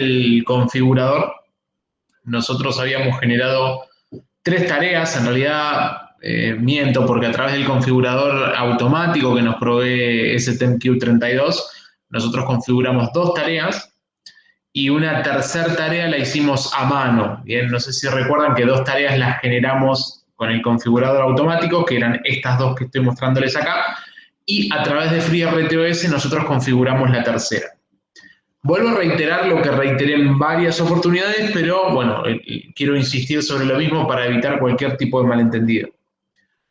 el configurador, nosotros habíamos generado 3 tareas, en realidad miento porque a través del configurador automático que nos provee STMQ32, nosotros configuramos 2 tareas y una tercera tarea la hicimos a mano. Bien, no sé si recuerdan que 2 tareas las generamos con el configurador automático, que eran estas 2 que estoy mostrándoles acá, y a través de FreeRTOS nosotros configuramos la tercera. Vuelvo a reiterar lo que reiteré en varias oportunidades, pero bueno, quiero insistir sobre lo mismo para evitar cualquier tipo de malentendido.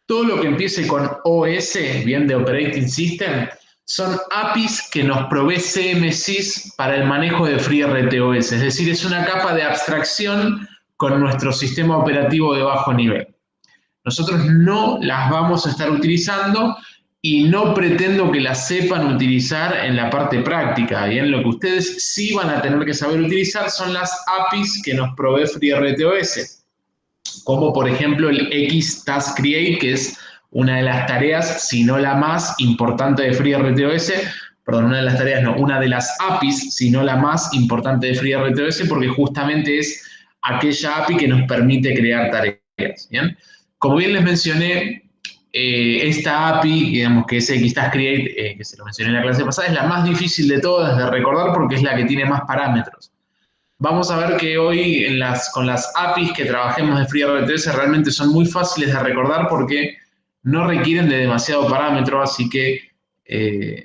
Todo lo que empiece con OS, bien de Operating System, son APIs que nos provee CMSIS para el manejo de FreeRTOS, es decir, es una capa de abstracción con nuestro sistema operativo de bajo nivel. Nosotros no las vamos a estar utilizando y no pretendo que las sepan utilizar en la parte práctica. Bien, lo que ustedes sí van a tener que saber utilizar son las APIs que nos provee FreeRTOS, como por ejemplo el XTaskCreate, que es una de las tareas, si no la más importante de FreeRTOS, perdón, una de las tareas no, una de las APIs, si no la más importante de FreeRTOS, porque justamente es aquella API que nos permite crear tareas, ¿bien? Como bien les mencioné, esta API, digamos que es XTaskCreate, que se lo mencioné en la clase pasada, es la más difícil de todas de recordar porque es la que tiene más parámetros. Vamos a ver que hoy con las APIs que trabajemos de FreeRTOS realmente son muy fáciles de recordar porque no requieren de demasiado parámetro, así que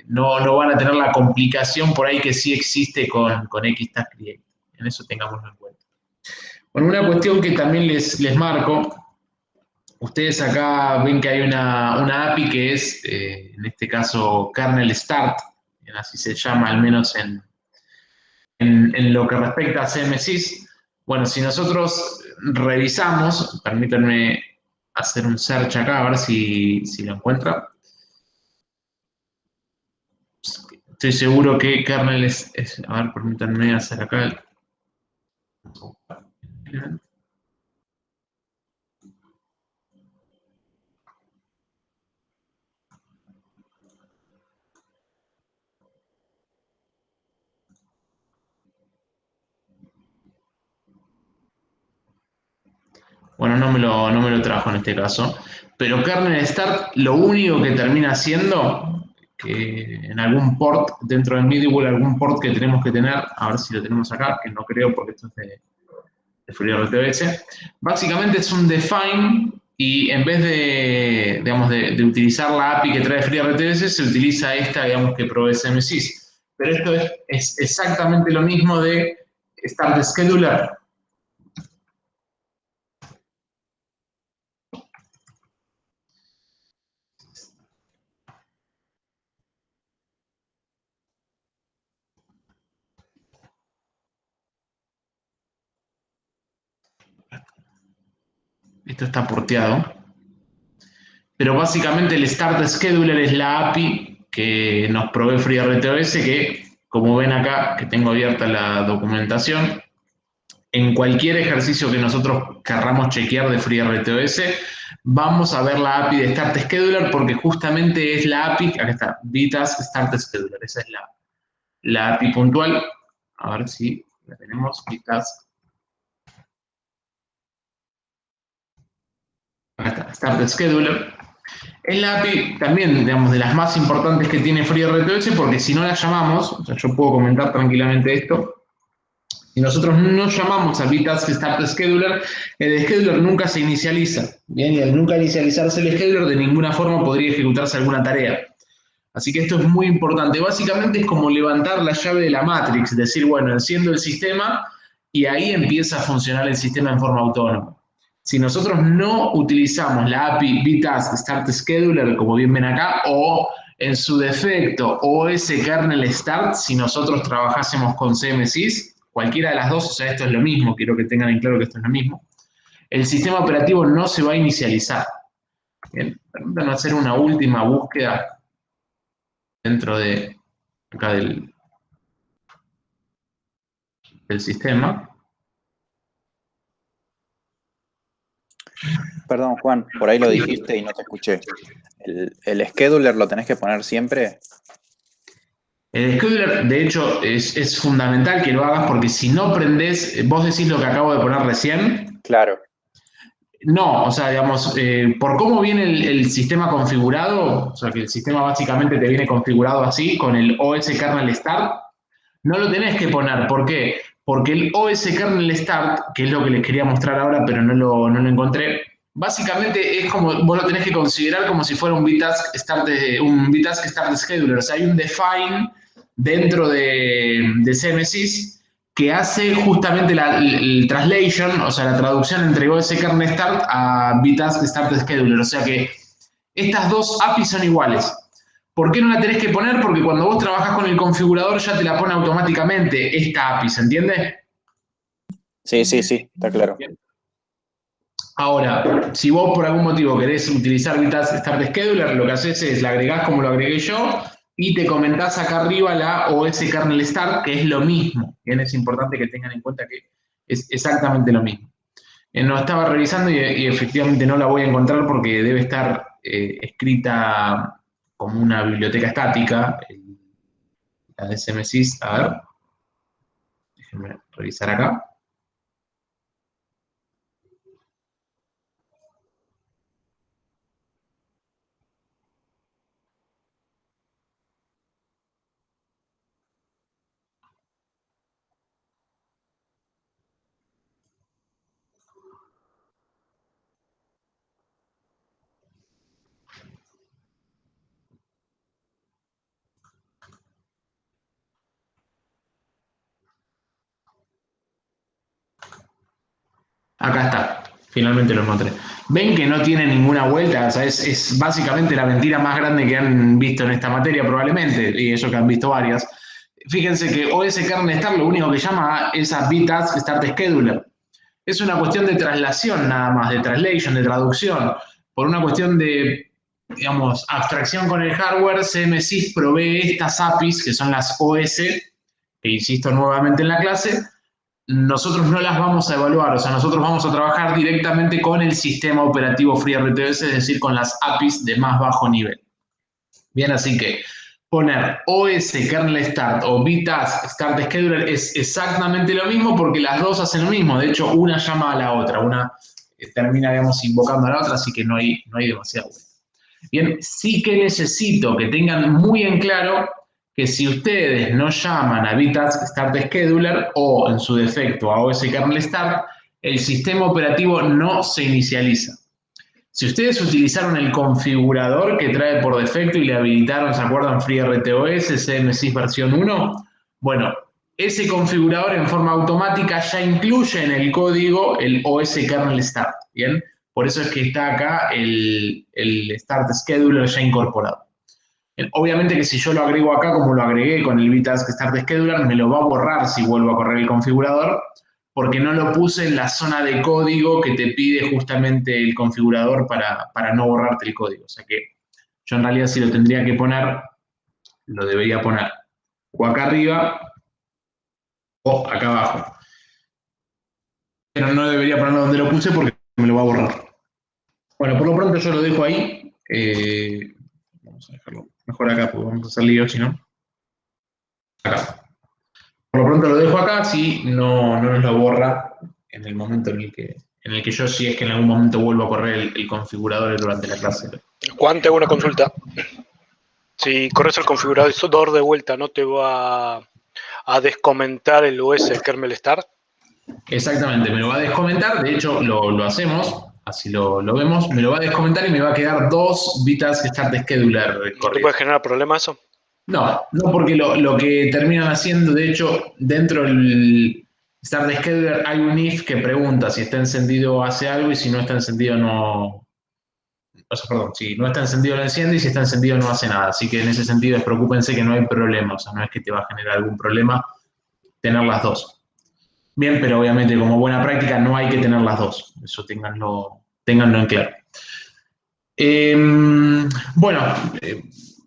no van a tener la complicación por ahí que sí existe con XTaskCreate. En eso tengámoslo en cuenta. Bueno, una cuestión que también les marco. Ustedes acá ven que hay una API que es, en este caso, kernel start, así se llama al menos en lo que respecta a CMSIS. Bueno, si nosotros revisamos, permítanme hacer un search acá, a ver si lo encuentra. Estoy seguro que kernel a ver, permítanme hacer acá. Bueno, no me lo trajo en este caso. Pero kernel start lo único que termina haciendo, que en algún port dentro de Midwell, algún port que tenemos que tener, a ver si lo tenemos acá, que no creo porque esto es de FreeRTOS, básicamente es un define y en vez de, digamos, de utilizar la API que trae FreeRTOS, se utiliza esta, digamos, que provee CMSIS. Pero esto es exactamente lo mismo de Start Scheduler. Esto está porteado. Pero básicamente el Start Scheduler es la API que nos provee FreeRTOS, que como ven acá, que tengo abierta la documentación, en cualquier ejercicio que nosotros querramos chequear de FreeRTOS, vamos a ver la API de Start Scheduler porque justamente es la API, acá está, VTask Start Scheduler, esa es la API puntual. A ver si la tenemos, VTask. Acá está, Start Scheduler. Es la API también, digamos, de las más importantes que tiene FreeRTOS, porque si no la llamamos, o sea, yo puedo comentar tranquilamente esto, si nosotros no llamamos al VTask Start Scheduler, el scheduler nunca se inicializa, ¿bien? Y al nunca inicializarse el scheduler, de ninguna forma podría ejecutarse alguna tarea. Así que esto es muy importante. Básicamente es como levantar la llave de la Matrix, decir, bueno, enciendo el sistema y ahí empieza a funcionar el sistema en forma autónoma. Si nosotros no utilizamos la API VTask Start Scheduler, como bien ven acá, o en su defecto OS Kernel Start, si nosotros trabajásemos con CMSIS, cualquiera de las dos, o sea, esto es lo mismo, quiero que tengan en claro que esto es lo mismo, el sistema operativo no se va a inicializar. Bien, permítanme hacer una última búsqueda dentro de acá del sistema. Perdón, Juan, por ahí lo dijiste y no te escuché. ¿El scheduler lo tenés que poner siempre? El scheduler, de hecho, es fundamental que lo hagas porque si no prendés, vos decís lo que acabo de poner recién. Claro. No, o sea, digamos, por cómo viene el sistema configurado, o sea, que el sistema básicamente te viene configurado así, con el OS kernel start, no lo tenés que poner. ¿Por qué? Porque el OS kernel start, que es lo que les quería mostrar ahora, pero no lo encontré, básicamente es como, vos lo tenés que considerar como si fuera un VTask Start Scheduler. O sea, hay un define dentro de CMSIS que hace justamente el translation, o sea, la traducción entre OS kernel start a VTask Start Scheduler. O sea que estas dos APIs son iguales. ¿Por qué no la tenés que poner? Porque cuando vos trabajás con el configurador ya te la pone automáticamente esta API, ¿se entiende? Sí, está claro. Bien. Ahora, si vos por algún motivo querés utilizar VTask Start Scheduler, lo que haces es la agregás como lo agregué yo y te comentás acá arriba la OS Kernel Start, que es lo mismo. Bien, es importante que tengan en cuenta que es exactamente lo mismo. No estaba revisando y efectivamente no la voy a encontrar porque debe estar escrita como una biblioteca estática, la de CMSIS. A ver, déjenme revisar acá. Acá está, finalmente lo encontré. Ven que no tiene ninguna vuelta, o sea, es básicamente la mentira más grande que han visto en esta materia probablemente, y eso que han visto varias. Fíjense que OS Kernel Start lo único que llama es a VTask Start Scheduler. Es una cuestión de traslación nada más, de translation, de traducción. Por una cuestión de, digamos, abstracción con el hardware, CMSIS provee estas APIs, que son las OS, que insisto nuevamente en la clase. Nosotros no las vamos a evaluar, o sea, nosotros vamos a trabajar directamente con el sistema operativo FreeRTOS, es decir, con las APIs de más bajo nivel. Bien, así que poner OS Kernel Start o VTask Start Scheduler es exactamente lo mismo porque las dos hacen lo mismo. De hecho, una llama a la otra, una termina, digamos, invocando a la otra, así que no hay demasiado. Bien, sí que necesito que tengan muy en claro que si ustedes no llaman a VTask Start Scheduler o, en su defecto, a OS Kernel Start, el sistema operativo no se inicializa. Si ustedes utilizaron el configurador que trae por defecto y le habilitaron, ¿se acuerdan? FreeRTOS, CMSIS versión 1. Bueno, ese configurador en forma automática ya incluye en el código el OS Kernel Start, ¿bien? Por eso es que está acá el Start Scheduler ya incorporado. Obviamente que si yo lo agrego acá, como lo agregué con el VTask Start Scheduler, me lo va a borrar si vuelvo a correr el configurador, porque no lo puse en la zona de código que te pide justamente el configurador para no borrarte el código. O sea que yo en realidad si lo tendría que poner, lo debería poner o acá arriba o acá abajo. Pero no debería ponerlo donde lo puse porque me lo va a borrar. Bueno, por lo pronto yo lo dejo ahí. Vamos a dejarlo mejor acá porque vamos a hacer lío si no. Acá. Por lo pronto lo dejo acá, si no nos lo borra en el momento en el que yo, si es que en algún momento vuelvo a correr el configurador durante la clase. Juan, te hago una consulta. Si corres el configurador de vuelta, ¿no te va a descomentar el OS Kernel Start? Exactamente, me lo va a descomentar, de hecho lo hacemos, así lo vemos, me lo va a descomentar y me va a quedar dos VTask Start Scheduler. ¿No te puede generar problema eso? No, porque lo que terminan haciendo, de hecho, dentro del Start Scheduler hay un if que pregunta si está encendido hace algo y si no está encendido no. O sea, perdón, si no está encendido lo enciende y si está encendido no hace nada. Así que en ese sentido despreocúpense que no hay problema, o sea, no es que te va a generar algún problema tener las dos. Bien, pero obviamente como buena práctica no hay que tener las dos, eso ténganlo en claro. Bueno,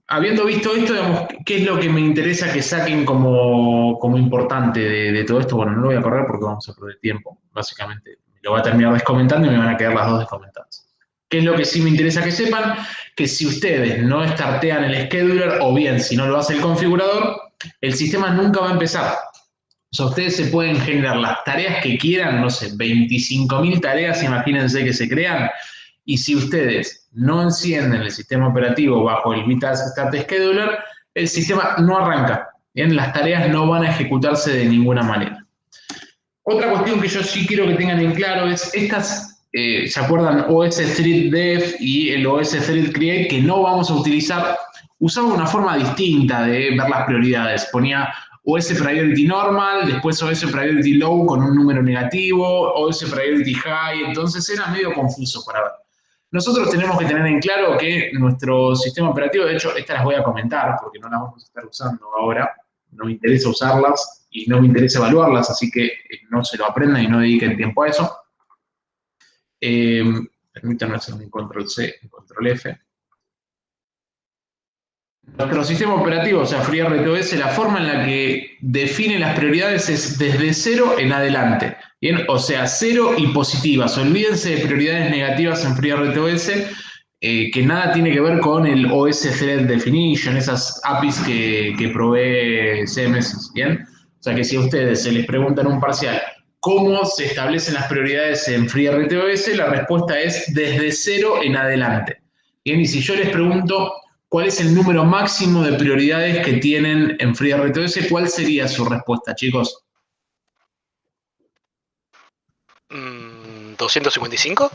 habiendo visto esto, digamos, ¿qué es lo que me interesa que saquen como importante de todo esto? Bueno, no lo voy a correr porque vamos a perder tiempo, básicamente. Lo va a terminar descomentando y me van a quedar las dos descomentadas. ¿Qué es lo que sí me interesa que sepan? Que si ustedes no startean el scheduler, o bien si no lo hace el configurador, el sistema nunca va a empezar. O sea, ustedes se pueden generar las tareas que quieran, no sé, 25.000 tareas, imagínense que se crean, y si ustedes no encienden el sistema operativo bajo el Vitask Start Scheduler, el sistema no arranca. Bien, las tareas no van a ejecutarse de ninguna manera. Otra cuestión que yo sí quiero que tengan en claro es estas, ¿se acuerdan? OS Thread Def y el OS Thread Create, que no vamos a utilizar. Usaba una forma distinta de ver las prioridades. Ponía OS Priority Normal, después OS Priority Low con un número negativo, OS Priority High, entonces era medio confuso para ver. Nosotros tenemos que tener en claro que nuestro sistema operativo, de hecho, estas las voy a comentar porque no las vamos a estar usando ahora, no me interesa usarlas y no me interesa evaluarlas, así que no se lo aprendan y no dediquen tiempo a eso. Permítanme hacer un Control-C y Control-F. Nuestro sistema operativo, o sea, FreeRTOS, la forma en la que define las prioridades es desde 0 en adelante. ¿Bien? O sea, 0 y positivas. Olvídense de prioridades negativas en FreeRTOS, que nada tiene que ver con el OS Thread Definition, esas APIs que provee CMS. ¿Bien? O sea, que si a ustedes se les pregunta en un parcial cómo se establecen las prioridades en FreeRTOS, la respuesta es desde 0 en adelante. ¿Bien? Y si yo les pregunto ¿cuál es el número máximo de prioridades que tienen en FreeRTOS? ¿Cuál sería su respuesta, chicos? 255.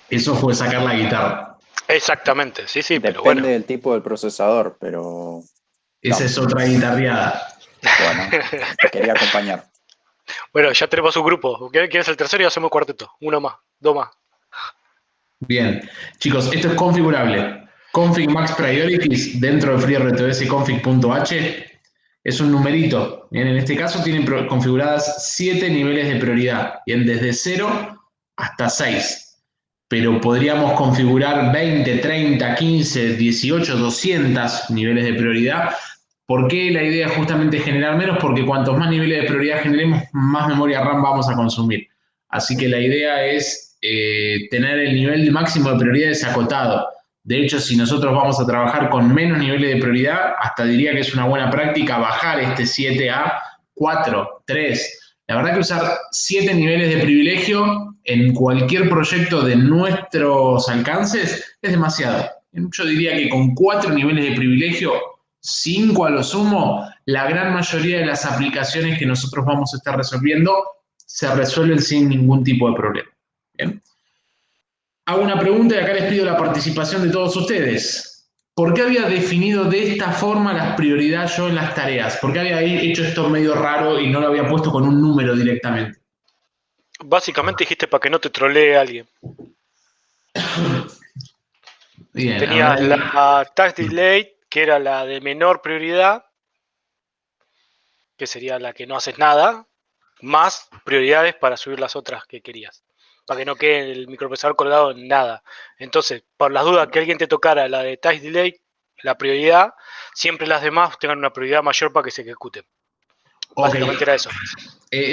Eso fue sacar la guitarra. Exactamente, sí, pero Depende bueno. del tipo del procesador, pero... Esa es otra guitarreada. Bueno, te quería acompañar. Bueno, ya tenemos un grupo. ¿Quieres el tercero y hacemos cuarteto? Uno más, dos más. Bien. Chicos, esto es configurable. Config max priorities dentro de FreeRTOS config.h es un numerito. Bien, en este caso tienen configuradas 7 niveles de prioridad. Bien, desde 0 hasta 6. Pero podríamos configurar 20, 30, 15, 18, 200 niveles de prioridad. ¿Por qué la idea es justamente generar menos? Porque cuantos más niveles de prioridad generemos, más memoria RAM vamos a consumir. Así que la idea es tener el nivel máximo de prioridades acotado. De hecho, si nosotros vamos a trabajar con menos niveles de prioridad, hasta diría que es una buena práctica bajar este 7 a 4, 3. La verdad que usar 7 niveles de privilegio en cualquier proyecto de nuestros alcances es demasiado. Yo diría que con 4 niveles de privilegio, 5 a lo sumo, la gran mayoría de las aplicaciones que nosotros vamos a estar resolviendo se resuelven sin ningún tipo de problema. ¿Bien? Hago una pregunta y acá les pido la participación de todos ustedes. ¿Por qué había definido de esta forma las prioridades yo en las tareas? ¿Por qué había hecho esto medio raro y no lo había puesto con un número directamente? Básicamente dijiste para que no te trolee alguien. Bien, tenías la task delay, que era la de menor prioridad, que sería la que no haces nada, más prioridades para subir las otras que querías, para que no quede el microprocesador colgado en nada. Entonces, por las dudas que alguien te tocara la de task delay, la prioridad, siempre las demás tengan una prioridad mayor para que se ejecuten. Básicamente era eso.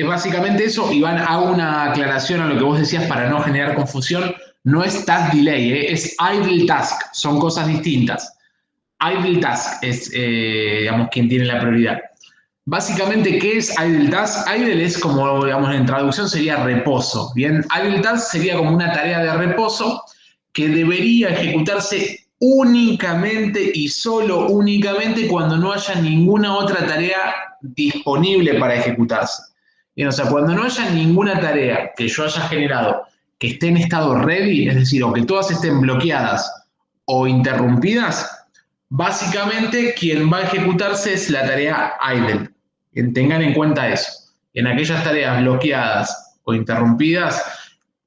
Básicamente eso, Iván, hago una aclaración a lo que vos decías para no generar confusión. No es task delay, es idle task, son cosas distintas. Idle task es, digamos, quien tiene la prioridad. Básicamente, ¿qué es idle task? Idle es como, digamos, en traducción sería reposo. Bien, idle task sería como una tarea de reposo que debería ejecutarse únicamente y solo únicamente cuando no haya ninguna otra tarea disponible para ejecutarse. Bien, o sea, cuando no haya ninguna tarea que yo haya generado que esté en estado ready, es decir, o que todas estén bloqueadas o interrumpidas, básicamente quien va a ejecutarse es la tarea idle. Tengan en cuenta eso. En aquellas tareas bloqueadas o interrumpidas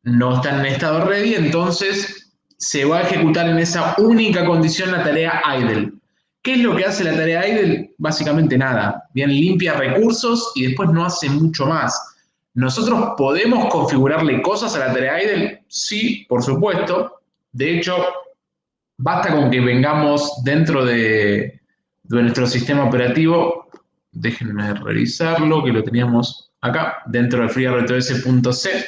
no están en estado ready, entonces se va a ejecutar en esa única condición la tarea idle. ¿Qué es lo que hace la tarea idle? Básicamente nada. Bien, limpia recursos y después no hace mucho más. ¿Nosotros podemos configurarle cosas a la tarea idle? Sí, por supuesto. De hecho, basta con que vengamos dentro de nuestro sistema operativo. Déjenme revisarlo, que lo teníamos acá, dentro de FreeRTOS.c.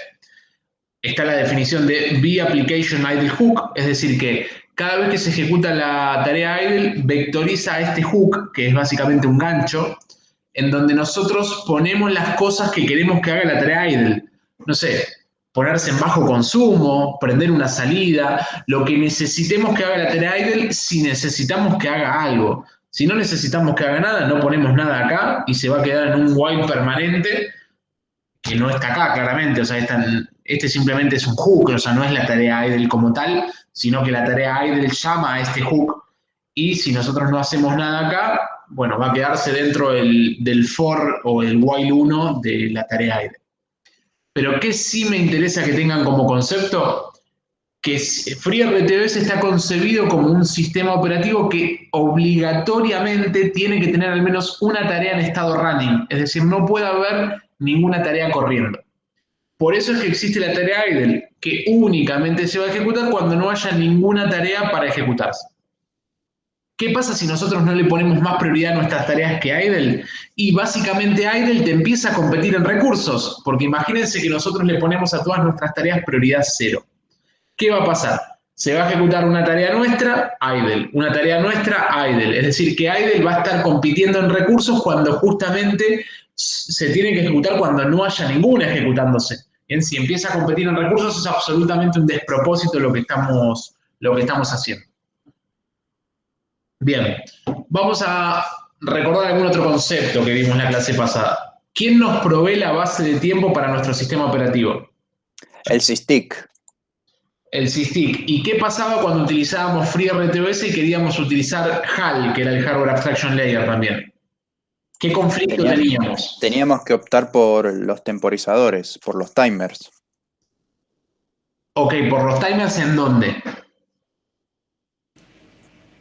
Está la definición de vApplication idle hook, es decir que cada vez que se ejecuta la tarea idle, vectoriza este hook, que es básicamente un gancho, en donde nosotros ponemos las cosas que queremos que haga la tarea idle. No sé, ponerse en bajo consumo, prender una salida, lo que necesitemos que haga la tarea idle si necesitamos que haga algo. Si no necesitamos que haga nada, no ponemos nada acá y se va a quedar en un while permanente que no está acá claramente. O sea, este simplemente es un hook, o sea, no es la tarea idle como tal, sino que la tarea idle llama a este hook y si nosotros no hacemos nada acá, bueno, va a quedarse dentro del for o el while 1 de la tarea idle. Pero ¿qué sí me interesa que tengan como concepto? Que FreeRTOS está concebido como un sistema operativo que obligatoriamente tiene que tener al menos una tarea en estado running, es decir, no puede haber ninguna tarea corriendo. Por eso es que existe la tarea idle, que únicamente se va a ejecutar cuando no haya ninguna tarea para ejecutarse. ¿Qué pasa si nosotros no le ponemos más prioridad a nuestras tareas que idle? Y básicamente idle te empieza a competir en recursos, porque imagínense que nosotros le ponemos a todas nuestras tareas prioridad 0. ¿Qué va a pasar? Se va a ejecutar una tarea nuestra, idle. Una tarea nuestra, idle. Es decir, que idle va a estar compitiendo en recursos cuando justamente se tiene que ejecutar cuando no haya ninguna ejecutándose. Bien, si empieza a competir en recursos es absolutamente un despropósito lo que estamos haciendo. Bien, vamos a recordar algún otro concepto que vimos en la clase pasada. ¿Quién nos provee la base de tiempo para nuestro sistema operativo? El SysTick. El SysTick. ¿Y qué pasaba cuando utilizábamos FreeRTOS y queríamos utilizar HAL, que era el Hardware Abstraction Layer también? ¿Qué conflicto teníamos? Teníamos que optar por los temporizadores, por los timers. Ok, ¿por los timers en dónde?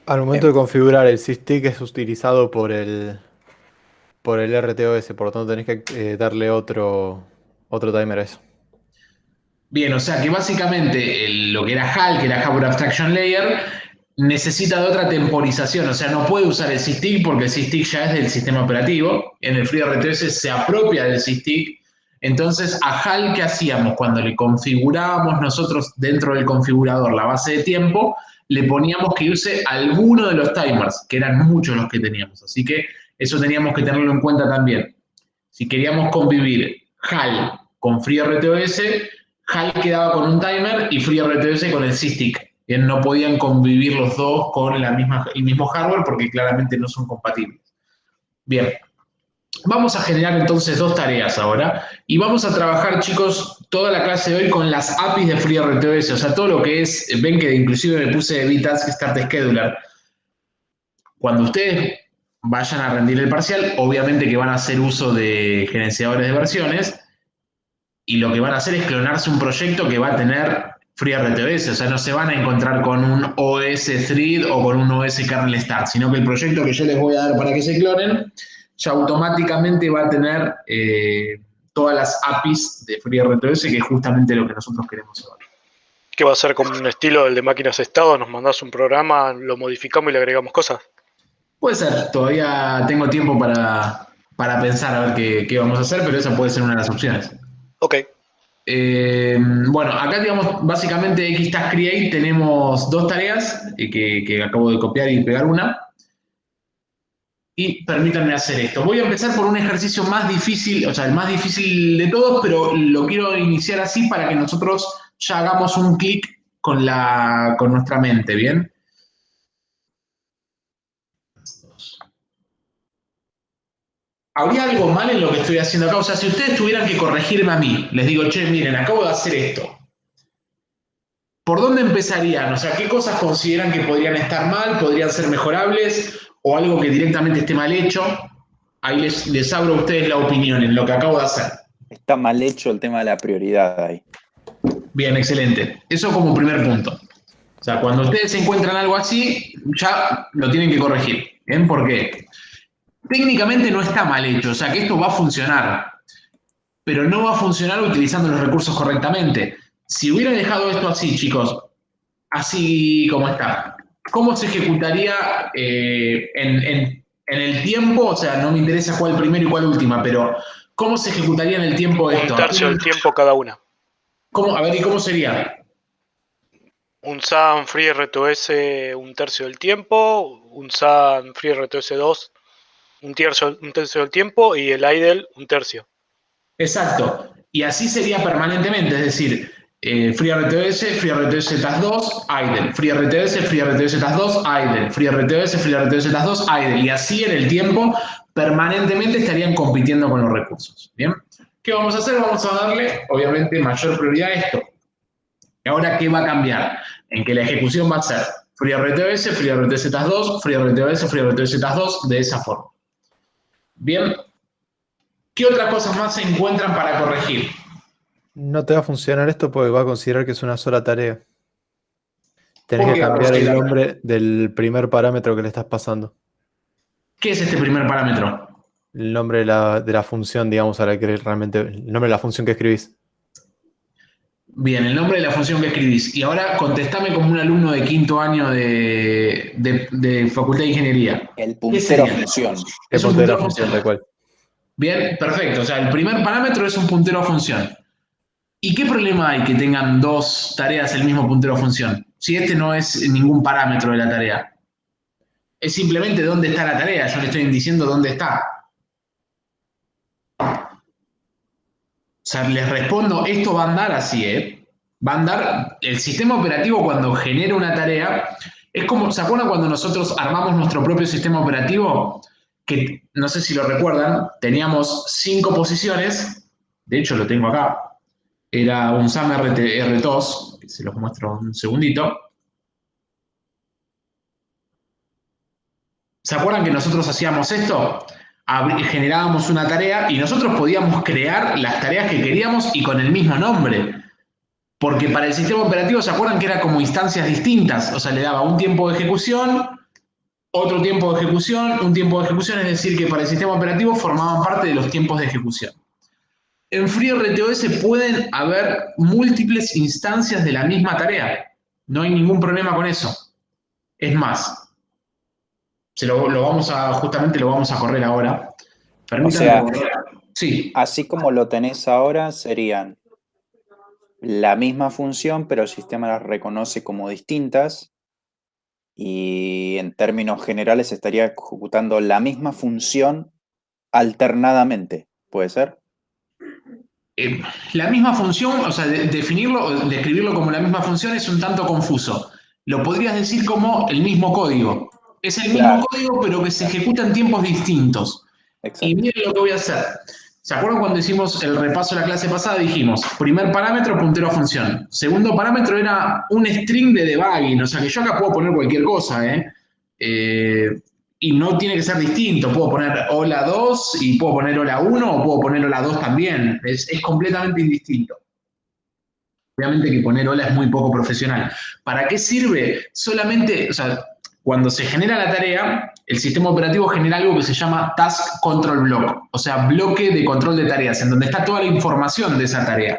Al momento de configurar el SysTick es utilizado por el RTOS, por lo tanto tenés que darle otro timer a eso. Bien, o sea que básicamente lo que era HAL, que era Hardware Abstraction Layer, necesita de otra temporización, o sea, no puede usar el SysTick porque el SysTick ya es del sistema operativo, en el FreeRTOS se apropia del SysTick. Entonces, a HAL, ¿qué hacíamos? Cuando le configurábamos nosotros dentro del configurador la base de tiempo, le poníamos que use alguno de los timers, que eran muchos los que teníamos. Así que eso teníamos que tenerlo en cuenta también. Si queríamos convivir HAL con FreeRTOS, HAL quedaba con un timer y FreeRTOS con el SysTick. Bien, no podían convivir los dos con el mismo hardware porque claramente no son compatibles. Bien. Vamos a generar entonces dos tareas ahora y vamos a trabajar, chicos, toda la clase de hoy con las APIs de FreeRTOS, o sea, todo lo que es, ven que inclusive me puse VTask Start Scheduler. Cuando ustedes vayan a rendir el parcial, obviamente que van a hacer uso de gerenciadores de versiones y lo que van a hacer es clonarse un proyecto que va a tener FreeRTOS, o sea, no se van a encontrar con un OS Thread o con un OS Kernel Start, sino que el proyecto que yo les voy a dar para que se clonen ya automáticamente va a tener todas las APIs de FreeRTOS, que es justamente lo que nosotros queremos saber. ¿Qué va a ser como un estilo del de máquinas estado? Nos mandás un programa, lo modificamos y le agregamos cosas. Puede ser, todavía tengo tiempo para pensar a ver qué vamos a hacer, pero esa puede ser una de las opciones. Ok. Bueno, acá digamos, básicamente Xtask Create tenemos dos tareas que acabo de copiar y pegar una. Y permítanme hacer esto. Voy a empezar por un ejercicio más difícil, o sea, el más difícil de todos, pero lo quiero iniciar así para que nosotros ya hagamos un clic con nuestra mente, ¿bien? ¿Habría algo mal en lo que estoy haciendo acá? O sea, si ustedes tuvieran que corregirme a mí, les digo, che, miren, acabo de hacer esto. ¿Por dónde empezarían? O sea, ¿qué cosas consideran que podrían estar mal, podrían ser mejorables, o algo que directamente esté mal hecho? Ahí les abro a ustedes la opinión en lo que acabo de hacer. Está mal hecho el tema de la prioridad ahí. Bien, excelente. Eso como primer punto. O sea, cuando ustedes encuentran algo así, ya lo tienen que corregir. ¿Bien? ¿Por qué? Técnicamente no está mal hecho, o sea que esto va a funcionar, pero no va a funcionar utilizando los recursos correctamente. Si hubiera dejado esto así, chicos, así como está, ¿cómo se ejecutaría en el tiempo? O sea, no me interesa cuál primero y cuál última, pero ¿cómo se ejecutaría en el tiempo esto? Un tercio del tiempo cada una. A ver, ¿y cómo sería? un SAN FreeRTOS un tercio del tiempo, un SAN FreeRTOS 2 un tercio del tiempo y el idle un tercio. Exacto. Y así sería permanentemente, es decir, FreeRTOS, FreeRTOS TAS 2, idle, FreeRTOS, FreeRTOS TAS 2, idle, FreeRTOS, FreeRTOS TAS 2, idle. Y así en el tiempo permanentemente estarían compitiendo con los recursos. ¿Bien? ¿Qué vamos a hacer? Vamos a darle, obviamente, mayor prioridad a esto. ¿Y ahora qué va a cambiar? En que la ejecución va a ser FreeRTOS, FreeRTOS TAS 2, FreeRTOS, FreeRTOS TAS 2, de esa forma. Bien. ¿Qué otras cosas más se encuentran para corregir? No te va a funcionar esto porque va a considerar que es una sola tarea. Tenés ¿Por que qué va a cambiar el considerar? nombre del primer parámetro que le estás pasando. ¿Qué es este primer parámetro? El nombre de la función, digamos, a la que realmente. El nombre de la función que escribís. Bien, el nombre de la función que escribís. Y ahora contestame como un alumno de quinto año de Facultad de Ingeniería. El ¿Qué puntero a sería? función. ¿Qué Es un punto de la puntero a función, función. tal cual? Bien, perfecto. O sea, el primer parámetro es un puntero a función. ¿Y qué problema hay que tengan dos tareas el mismo puntero a función? Si este no es ningún parámetro de la tarea. Es simplemente dónde está la tarea. Yo le estoy diciendo dónde está. O sea, les respondo, esto va a andar así, ¿eh? Va a andar, el sistema operativo cuando genera una tarea, es como, ¿se acuerdan cuando nosotros armamos nuestro propio sistema operativo? Que, no sé si lo recuerdan, teníamos 5 posiciones, de hecho lo tengo acá, era un SAM RTOS, que se los muestro un segundito. ¿Se acuerdan que nosotros hacíamos esto? Generábamos una tarea y nosotros podíamos crear las tareas que queríamos y con el mismo nombre. Porque para el sistema operativo, ¿se acuerdan que era como instancias distintas? O sea, le daba un tiempo de ejecución, otro tiempo de ejecución, un tiempo de ejecución, es decir, que para el sistema operativo formaban parte de los tiempos de ejecución. En FreeRTOS pueden haber múltiples instancias de la misma tarea. No hay ningún problema con eso. Es más, justamente lo vamos a correr ahora. O Permítanme sea, correr. Sí, así como lo tenés ahora, serían la misma función, pero el sistema las reconoce como distintas y en términos generales estaría ejecutando la misma función alternadamente. ¿Puede ser? la misma función, o sea, definirlo, describirlo como la misma función es un tanto confuso. Lo podrías decir como el mismo código. Es el mismo Claro, código, pero que se ejecuta en tiempos distintos. Y exacto. miren lo que voy a hacer. ¿Se acuerdan cuando hicimos el repaso de la clase pasada? Dijimos, primer parámetro, puntero a función. Segundo parámetro era un string de debugging, o sea que yo acá puedo poner cualquier cosa, ¿eh? Y no tiene que ser distinto. Puedo poner hola 2 y puedo poner hola 1 o puedo poner hola 2 también. Es completamente indistinto. Obviamente que poner hola es muy poco profesional. ¿Para qué sirve? Solamente, o sea, cuando se genera la tarea, el sistema operativo genera algo que se llama Task Control Block, o sea, bloque de control de tareas, en donde está toda la información de esa tarea.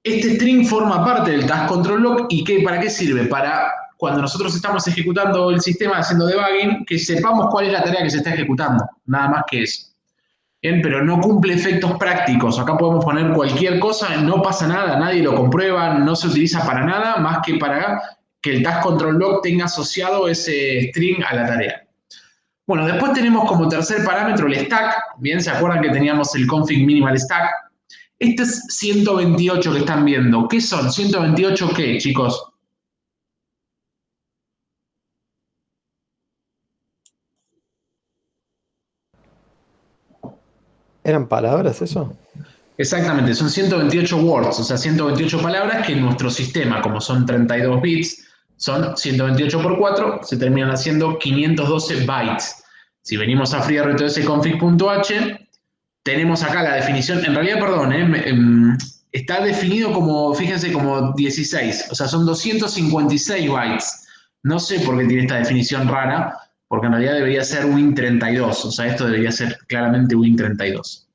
Este string forma parte del Task Control Block y ¿para qué sirve? Para cuando nosotros estamos ejecutando el sistema haciendo debugging, que sepamos cuál es la tarea que se está ejecutando, nada más que eso. Bien, pero no cumple efectos prácticos. Acá podemos poner cualquier cosa, no pasa nada, nadie lo comprueba, no se utiliza para nada más que para que el Task Control Block tenga asociado ese string a la tarea. Bueno, después tenemos como tercer parámetro el stack. Bien, ¿se acuerdan que teníamos el config minimal stack? Este es 128 que están viendo. ¿Qué son? ¿128 qué, chicos? ¿Eran palabras eso? Exactamente, son 128 words, o sea, 128 palabras que en nuestro sistema, como son 32 bits, son 128 por 4, se terminan haciendo 512 bytes. Si venimos a freeRTOSconfig.h, tenemos acá la definición, en realidad, perdón, está definido como, fíjense, como 16, o sea, son 256 bytes. No sé por qué tiene esta definición rara, porque en realidad debería ser Win32, o sea, esto debería ser claramente Win32.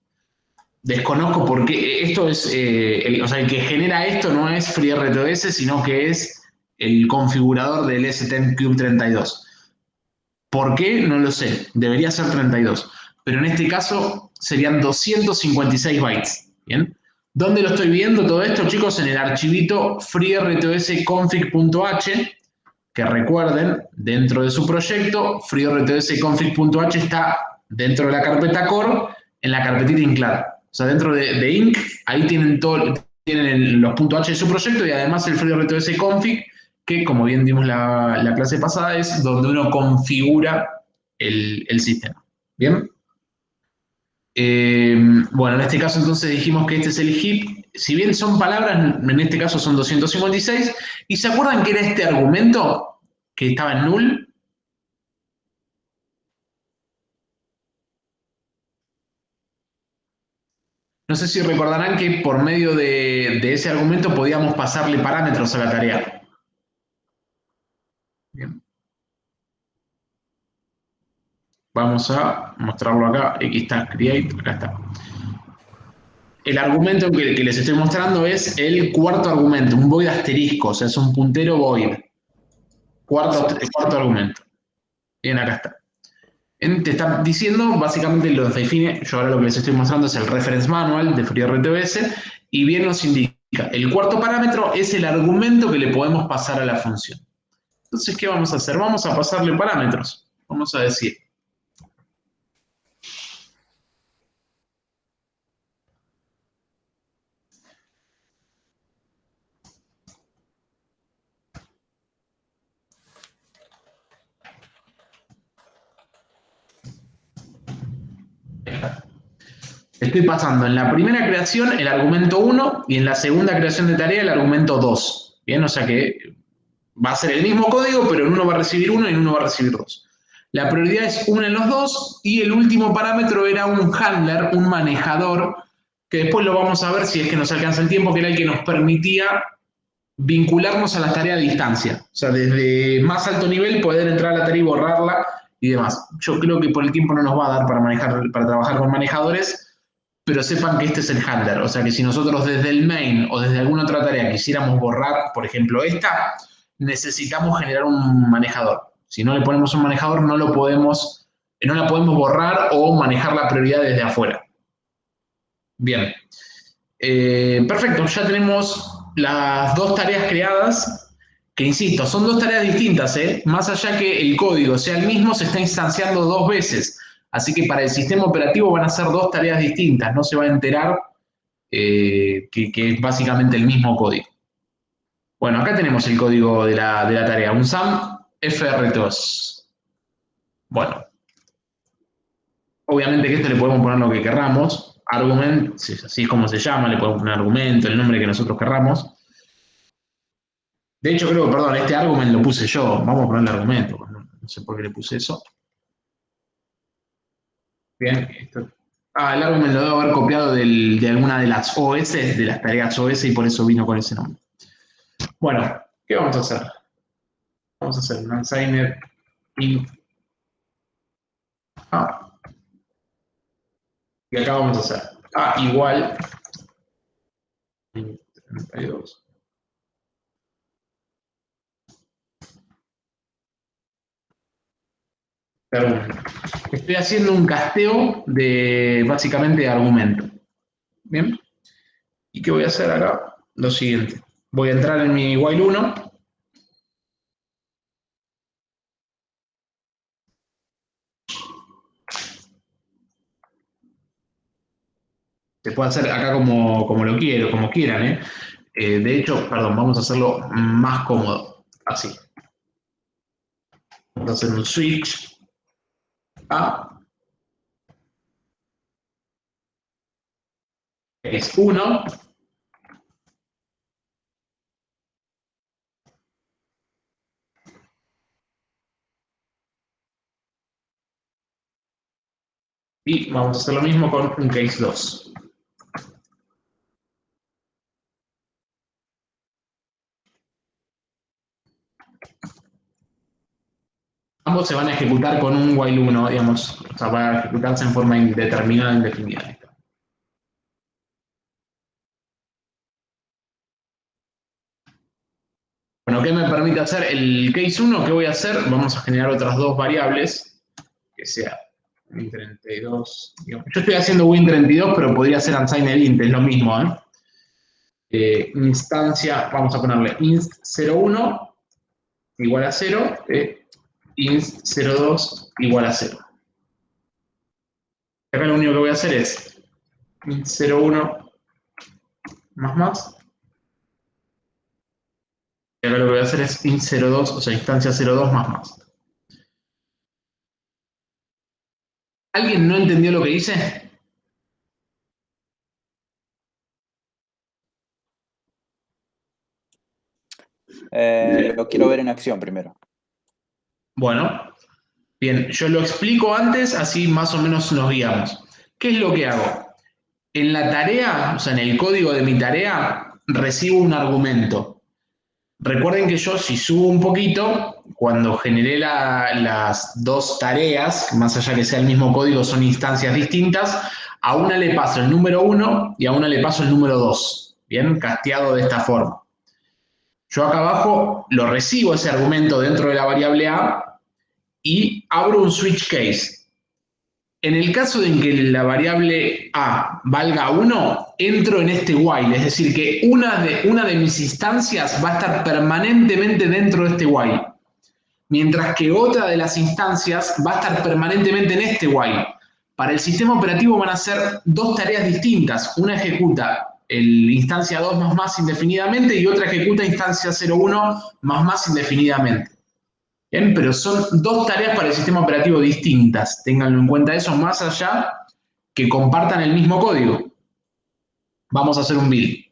Desconozco por qué. Esto es, o sea, el que genera esto no es FreeRTOS, sino que es el configurador del STMCube32. ¿Por qué? No lo sé. Debería ser 32. Pero en este caso serían 256 bytes. ¿Bien? ¿Dónde lo estoy viendo todo esto, chicos? En el archivito freertosconfig.h, que recuerden, dentro de su proyecto, freertosconfig.h está dentro de la carpeta core, en la carpetita inclad. O sea, dentro de Inc, ahí tienen los .h de su proyecto y además el freertosconfig, que como bien dimos la clase pasada, es donde uno configura el sistema. ¿Bien? Bueno, en este caso entonces dijimos que este es el heap. Si bien son palabras, en este caso son 256. ¿Y se acuerdan que era este argumento que estaba en null? No sé si recordarán que por medio de ese argumento podíamos pasarle parámetros a la tarea. Bien. Vamos a mostrarlo acá. Aquí está, create, acá está. El argumento que les estoy mostrando es el cuarto argumento, un void asterisco, o sea, es un puntero void. Cuarto argumento. Bien, acá está. Te está diciendo, básicamente lo define, yo ahora lo que les estoy mostrando es el reference manual de FreeRTOS, y bien nos indica, el cuarto parámetro es el argumento que le podemos pasar a la función. Entonces, ¿qué vamos a hacer? Vamos a pasarle parámetros. Vamos a decir, estoy pasando en la primera creación el argumento 1 y en la segunda creación de tarea el argumento 2. Bien, o sea que va a ser el mismo código, pero en uno va a recibir 1 y en uno va a recibir 2. La prioridad es 1 en los dos y el último parámetro era un handler, un manejador, que después lo vamos a ver si es que nos alcanza el tiempo, que era el que nos permitía vincularnos a la tarea a distancia. O sea, desde más alto nivel poder entrar a la tarea y borrarla y demás. Yo creo que por el tiempo no nos va a dar para trabajar con manejadores, pero sepan que este es el handler. O sea que si nosotros desde el main o desde alguna otra tarea quisiéramos borrar, por ejemplo, esta, necesitamos generar un manejador. Si no le ponemos un manejador, no la podemos borrar o manejar la prioridad desde afuera. Bien. Perfecto, ya tenemos las dos tareas creadas, que insisto, son dos tareas distintas, más allá que el código sea el mismo, se está instanciando dos veces. Así que para el sistema operativo van a ser dos tareas distintas, no se va a enterar que es básicamente el mismo código. Bueno, acá tenemos el código de la tarea, un sum frtos. Bueno, obviamente que esto le podemos poner lo que querramos, argument, así es como se llama, le podemos poner argumento, el nombre que nosotros querramos. De hecho, creo que, perdón, este argument lo puse yo, vamos a ponerle argumento, no sé por qué le puse eso. Bien, esto. El argument lo debo haber copiado de alguna de las OS, de las tareas OS, y por eso vino con ese nombre. Bueno, ¿qué vamos a hacer? Vamos a hacer un unsigned int A. Y acá vamos a hacer A igual 32. Estoy haciendo un casteo de, básicamente, de argumento. ¿Bien? ¿Y qué voy a hacer acá? Lo siguiente. Voy a entrar en mi while 1. Se puede hacer acá como lo quiero, como quieran, de hecho, perdón, vamos a hacerlo más cómodo. Así. Vamos a hacer un switch a es 1. Y vamos a hacer lo mismo con un case 2. Ambos se van a ejecutar con un while 1, digamos, o sea, va a ejecutarse en forma indeterminada, indefinida. Bueno, ¿qué me permite hacer el case 1? ¿Qué voy a hacer? Vamos a generar otras dos variables, que sea win32. Digamos. Yo estoy haciendo win32, pero podría ser unsigned int, es lo mismo, instancia, vamos a ponerle inst01 igual a 0, inst02 igual a 0. Acá lo único que voy a hacer es inst01 más. Y acá lo que voy a hacer es inst02, o sea, instancia 02 más. ¿Alguien no entendió lo que hice? Lo quiero ver en acción primero. Bueno, bien, yo lo explico antes, así más o menos nos guiamos. ¿Qué es lo que hago? En la tarea, o sea, en el código de mi tarea, recibo un argumento. Recuerden que yo, si subo un poquito, cuando generé las dos tareas, más allá que sea el mismo código, son instancias distintas, a una le paso el número 1 y a una le paso el número 2. Bien, casteado de esta forma. Yo acá abajo lo recibo ese argumento dentro de la variable A y abro un switch case. En el caso de que la variable A valga 1, entro en este while, es decir, que una de mis instancias va a estar permanentemente dentro de este while, mientras que otra de las instancias va a estar permanentemente en este while. Para el sistema operativo van a ser dos tareas distintas. Una ejecuta el instancia 2 más indefinidamente y otra ejecuta instancia 01 más indefinidamente. Bien, pero son dos tareas para el sistema operativo distintas. Ténganlo en cuenta eso, más allá que compartan el mismo código. Vamos a hacer un build.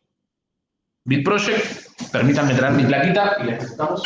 Build project. Permítanme traer mi plaquita y la ejecutamos.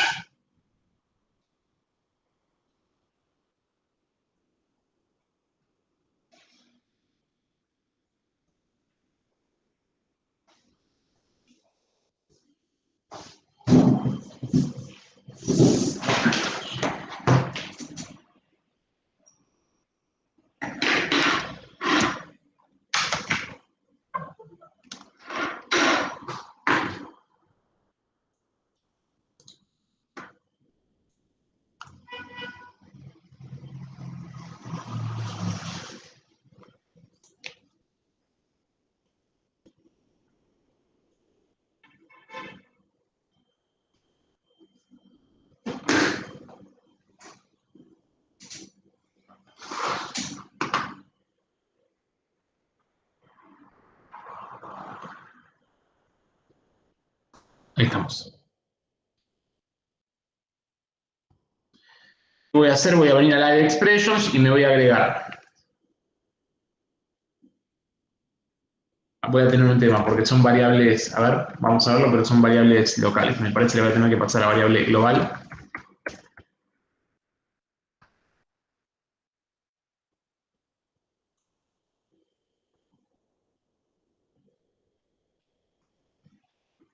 Ahí estamos. ¿Qué voy a hacer? Voy a venir a Live Expressions y me voy a agregar. Voy a tener un tema porque son variables, a ver, vamos a verlo, pero son variables locales. Me parece que le voy a tener que pasar a variable global.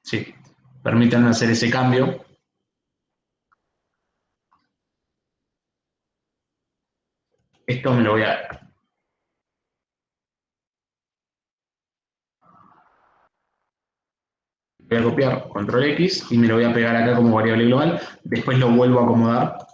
Sí, permítanme hacer ese cambio. Esto me lo voy a... Voy a copiar, control X, y me lo voy a pegar acá como variable global. Después lo vuelvo a acomodar.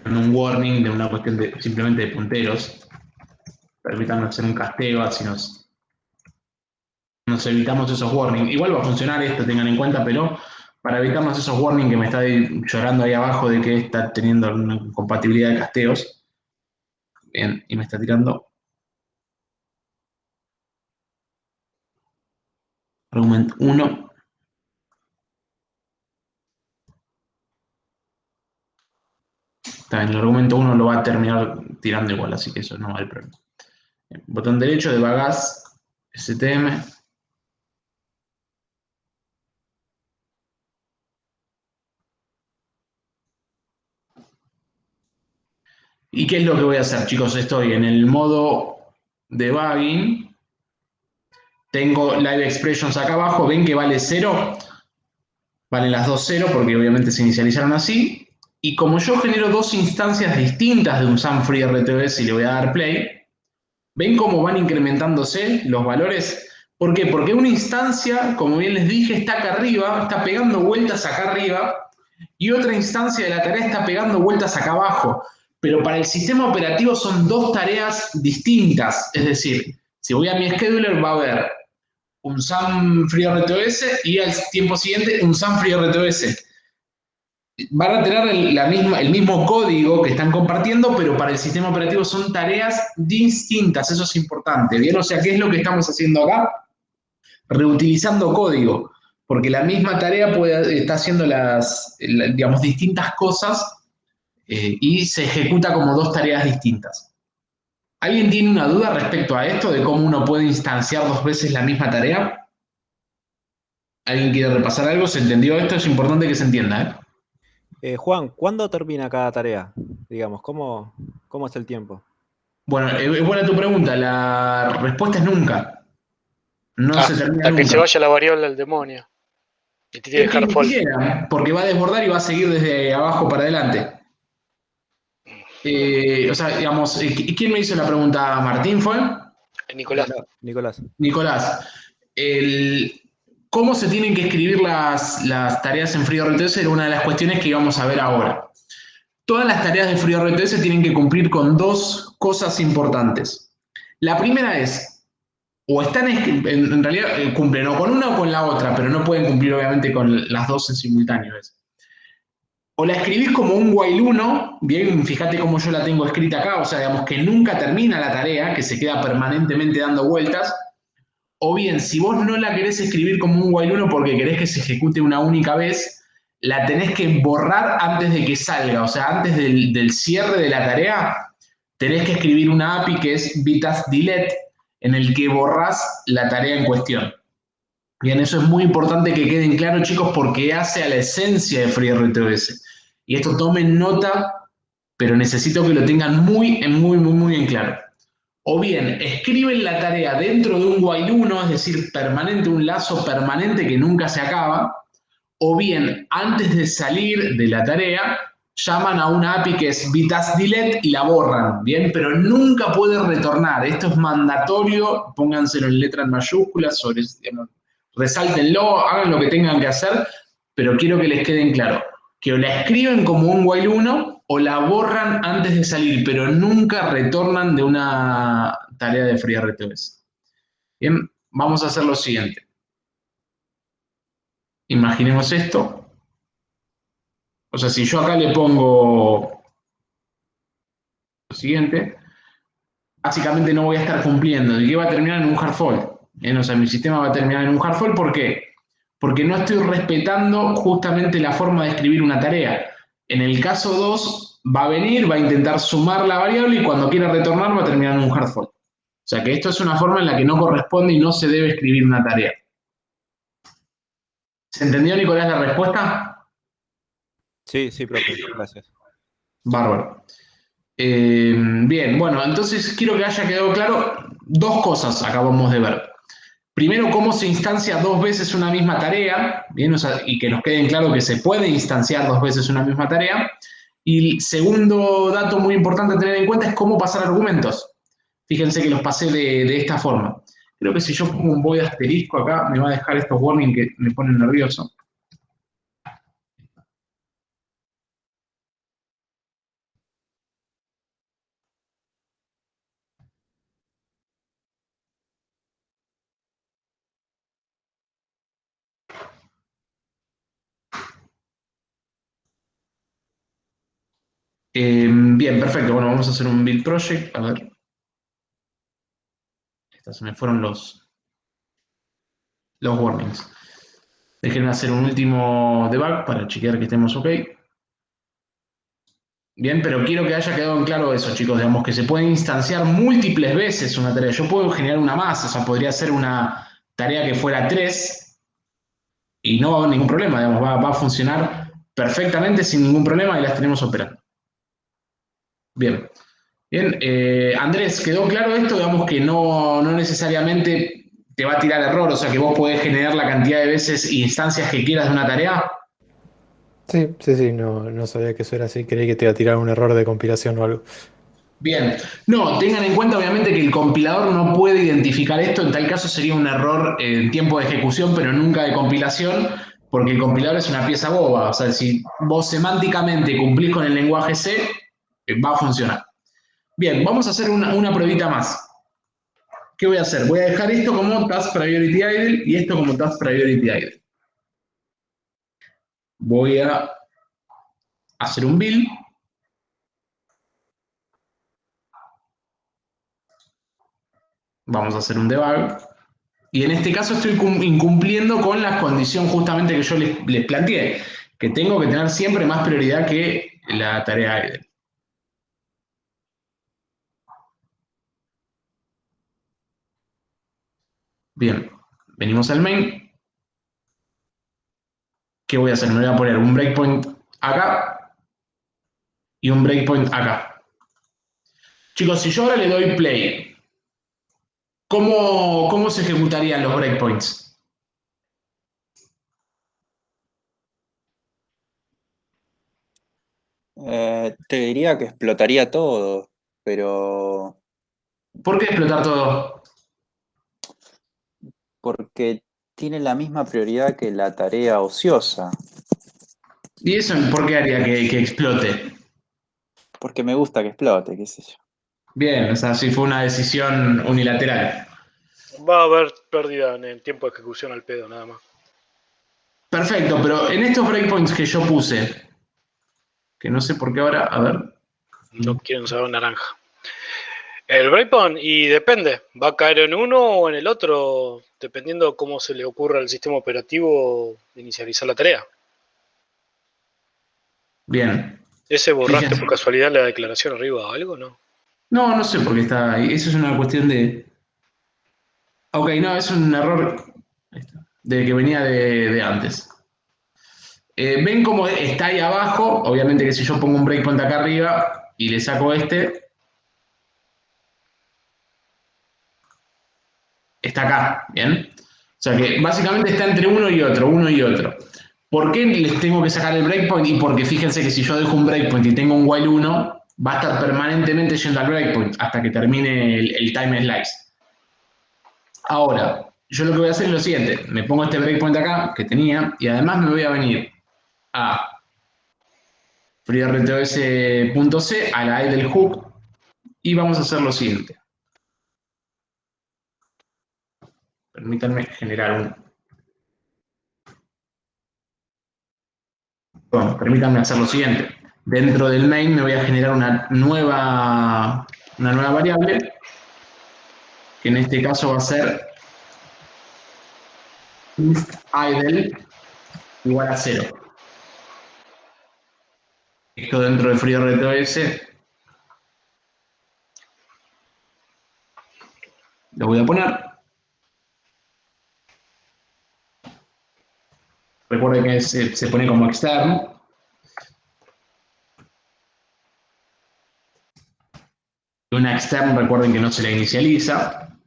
Un warning de una cuestión de simplemente de punteros. Permítanme hacer un casteo, así nos evitamos esos warnings. Igual va a funcionar esto, tengan en cuenta, pero para evitarnos esos warnings que me está llorando ahí abajo de que está teniendo una compatibilidad de casteos. Bien, y me está tirando argument 1. También el argumento 1 lo va a terminar tirando igual, así que eso no va a haber problema. Bien, botón derecho de Bagas STM. ¿Y qué es lo que voy a hacer, chicos? Estoy en el modo debugging. Tengo Live Expressions acá abajo. ¿Ven que vale 0? valen las dos 0 porque obviamente se inicializaron así. Y como yo genero dos instancias distintas de un SAM Free RTOS y le voy a dar play, ¿ven cómo van incrementándose los valores? ¿Por qué? Porque una instancia, como bien les dije, está acá arriba, está pegando vueltas acá arriba, y otra instancia de la tarea está pegando vueltas acá abajo. Pero para el sistema operativo son dos tareas distintas. Es decir, si voy a mi scheduler va a haber un SAM Free RTOS y al tiempo siguiente un SAM Free RTOS. Van a tener el mismo código que están compartiendo, pero para el sistema operativo son tareas distintas. Eso es importante, ¿bien? O sea, ¿qué es lo que estamos haciendo acá? Reutilizando código, porque la misma tarea está haciendo digamos, distintas cosas y se ejecuta como dos tareas distintas. ¿Alguien tiene una duda respecto a esto de cómo uno puede instanciar dos veces la misma tarea? ¿Alguien quiere repasar algo? ¿Se entendió esto? Es importante que se entienda, Juan, ¿cuándo termina cada tarea? Digamos, ¿cómo es el tiempo? Bueno, es buena tu pregunta. La respuesta es nunca. No se termina hasta que nunca. se vaya la variable del demonio. Y te tiene Es que que dejar ni fall. siquiera, porque va a desbordar y va a seguir desde abajo para adelante. O sea, digamos, ¿quién me hizo la pregunta? ¿Martín fue? Nicolás. Nicolás. Nicolás. ¿Cómo se tienen que escribir las tareas en FreeRTOS? Era una de las cuestiones que íbamos a ver ahora. Todas las tareas de FreeRTOS tienen que cumplir con dos cosas importantes. La primera es, o están, en realidad cumplen o con una o con la otra, pero no pueden cumplir obviamente con las dos en simultáneo. O la escribís como un while 1, bien, fíjate cómo yo la tengo escrita acá, o sea, digamos que nunca termina la tarea, que se queda permanentemente dando vueltas, o bien, si vos no la querés escribir como un while 1 porque querés que se ejecute una única vez, la tenés que borrar antes de que salga, o sea, antes del cierre de la tarea, tenés que escribir una API que es bitask delete, en el que borrás la tarea en cuestión. Bien, eso es muy importante que queden claro, chicos, porque hace a la esencia de FreeRTOS. Y esto tomen nota, pero necesito que lo tengan muy en claro. O bien, escriben la tarea dentro de un while 1, es decir, permanente, un lazo permanente que nunca se acaba, o bien, antes de salir de la tarea, llaman a una API que es bitask delete y la borran, ¿bien? Pero nunca puede retornar. Esto es mandatorio, pónganselo en letras mayúsculas, resáltenlo, hagan lo que tengan que hacer, pero quiero que les queden claro que o la escriben como un while 1 o la borran antes de salir, pero nunca retornan de una tarea de FreeRTOS. Bien, vamos a hacer lo siguiente. Imaginemos esto. O sea, si yo acá le pongo lo siguiente, básicamente no voy a estar cumpliendo. ¿Y qué va a terminar en un hard fault? O sea, mi sistema va a terminar en un hard fault. ¿Por qué? Porque no estoy respetando justamente la forma de escribir una tarea. En el caso 2, va a venir, va a intentar sumar la variable y cuando quiera retornar va a terminar en un hard fault. O sea que esto es una forma en la que no corresponde y no se debe escribir una tarea. ¿Se entendió, Nicolás, la respuesta? Sí, profe, gracias. Bárbaro. Bien, bueno, entonces quiero que haya quedado claro dos cosas acabamos de ver. Primero, cómo se instancia dos veces una misma tarea, ¿bien? O sea, y que nos quede claro que se puede instanciar dos veces una misma tarea. Y el segundo dato muy importante a tener en cuenta es cómo pasar argumentos. Fíjense que los pasé de esta forma. Creo que si yo pongo un void asterisco acá, me va a dejar estos warnings que me ponen nervioso. Bien, perfecto. Bueno, vamos a hacer un build project. A ver. Se me fueron los warnings. Déjenme hacer un último debug para chequear que estemos ok. Bien, pero quiero que haya quedado en claro eso, chicos. Digamos que se puede instanciar múltiples veces una tarea. Yo puedo generar una más, o sea, podría ser una tarea que fuera 3 y no va a haber ningún problema. Digamos, va a funcionar perfectamente sin ningún problema y las tenemos operando. Bien. Bien, Andrés, ¿quedó claro esto? Digamos que no necesariamente te va a tirar error, o sea que vos podés generar la cantidad de veces e instancias que quieras de una tarea. Sí, no sabía que eso era así, creí que te iba a tirar un error de compilación o algo. Bien, no, tengan en cuenta obviamente que el compilador no puede identificar esto, en tal caso sería un error en tiempo de ejecución, pero nunca de compilación, porque el compilador es una pieza boba, o sea, si vos semánticamente cumplís con el lenguaje C, va a funcionar. Bien, vamos a hacer una pruebita más. ¿Qué voy a hacer? Voy a dejar esto como Task Priority Idle y esto como Task Priority Idle. Voy a hacer un build. Vamos a hacer un debug. Y en este caso estoy incumpliendo con la condición justamente que yo les planteé, que tengo que tener siempre más prioridad que la tarea idle. Bien, venimos al main. ¿Qué voy a hacer? Me voy a poner un breakpoint acá y un breakpoint acá. Chicos, si yo ahora le doy play, ¿cómo se ejecutarían los breakpoints? Te diría que explotaría todo, pero ¿Por qué explotar todo? porque tiene la misma prioridad que la tarea ociosa, ¿Y eso por qué haría que explote? porque me gusta que explote, qué sé yo. Bien, o sea, si fue una decisión unilateral. Va a haber pérdida en el tiempo de ejecución al pedo, nada más. Perfecto, pero en estos breakpoints que yo puse, que no sé por qué ahora, a ver. No quieren saber naranja. El breakpoint, y depende, va a caer en uno o en el otro, dependiendo cómo se le ocurra al sistema operativo inicializar la tarea. Bien. ¿Ese borraste Fíjense. por casualidad la declaración arriba o algo, no? No, no sé por qué está ahí. Eso es una cuestión de. Ok, no, es un error de que venía de antes. ¿Ven cómo está ahí abajo? Obviamente que si yo pongo un breakpoint acá arriba y le saco este, está acá, ¿bien? O sea que básicamente está entre uno y otro, uno y otro. ¿Por qué les tengo que sacar el breakpoint? Y porque fíjense que si yo dejo un breakpoint y tengo un while 1, va a estar permanentemente yendo al breakpoint hasta que termine el time slice. Ahora, yo lo que voy a hacer es lo siguiente, me pongo este breakpoint acá que tenía y además me voy a venir a FreeRTOS.c, a la idle hook, y vamos a hacer lo siguiente. Permítanme generar un... Bueno, permítanme hacer lo siguiente. Dentro del main me voy a generar una nueva variable, que en este caso va a ser idle igual a 0. Esto dentro de FreeRTOS lo voy a poner. Recuerden que se pone como externo. Una extern, recuerden que no se la inicializa.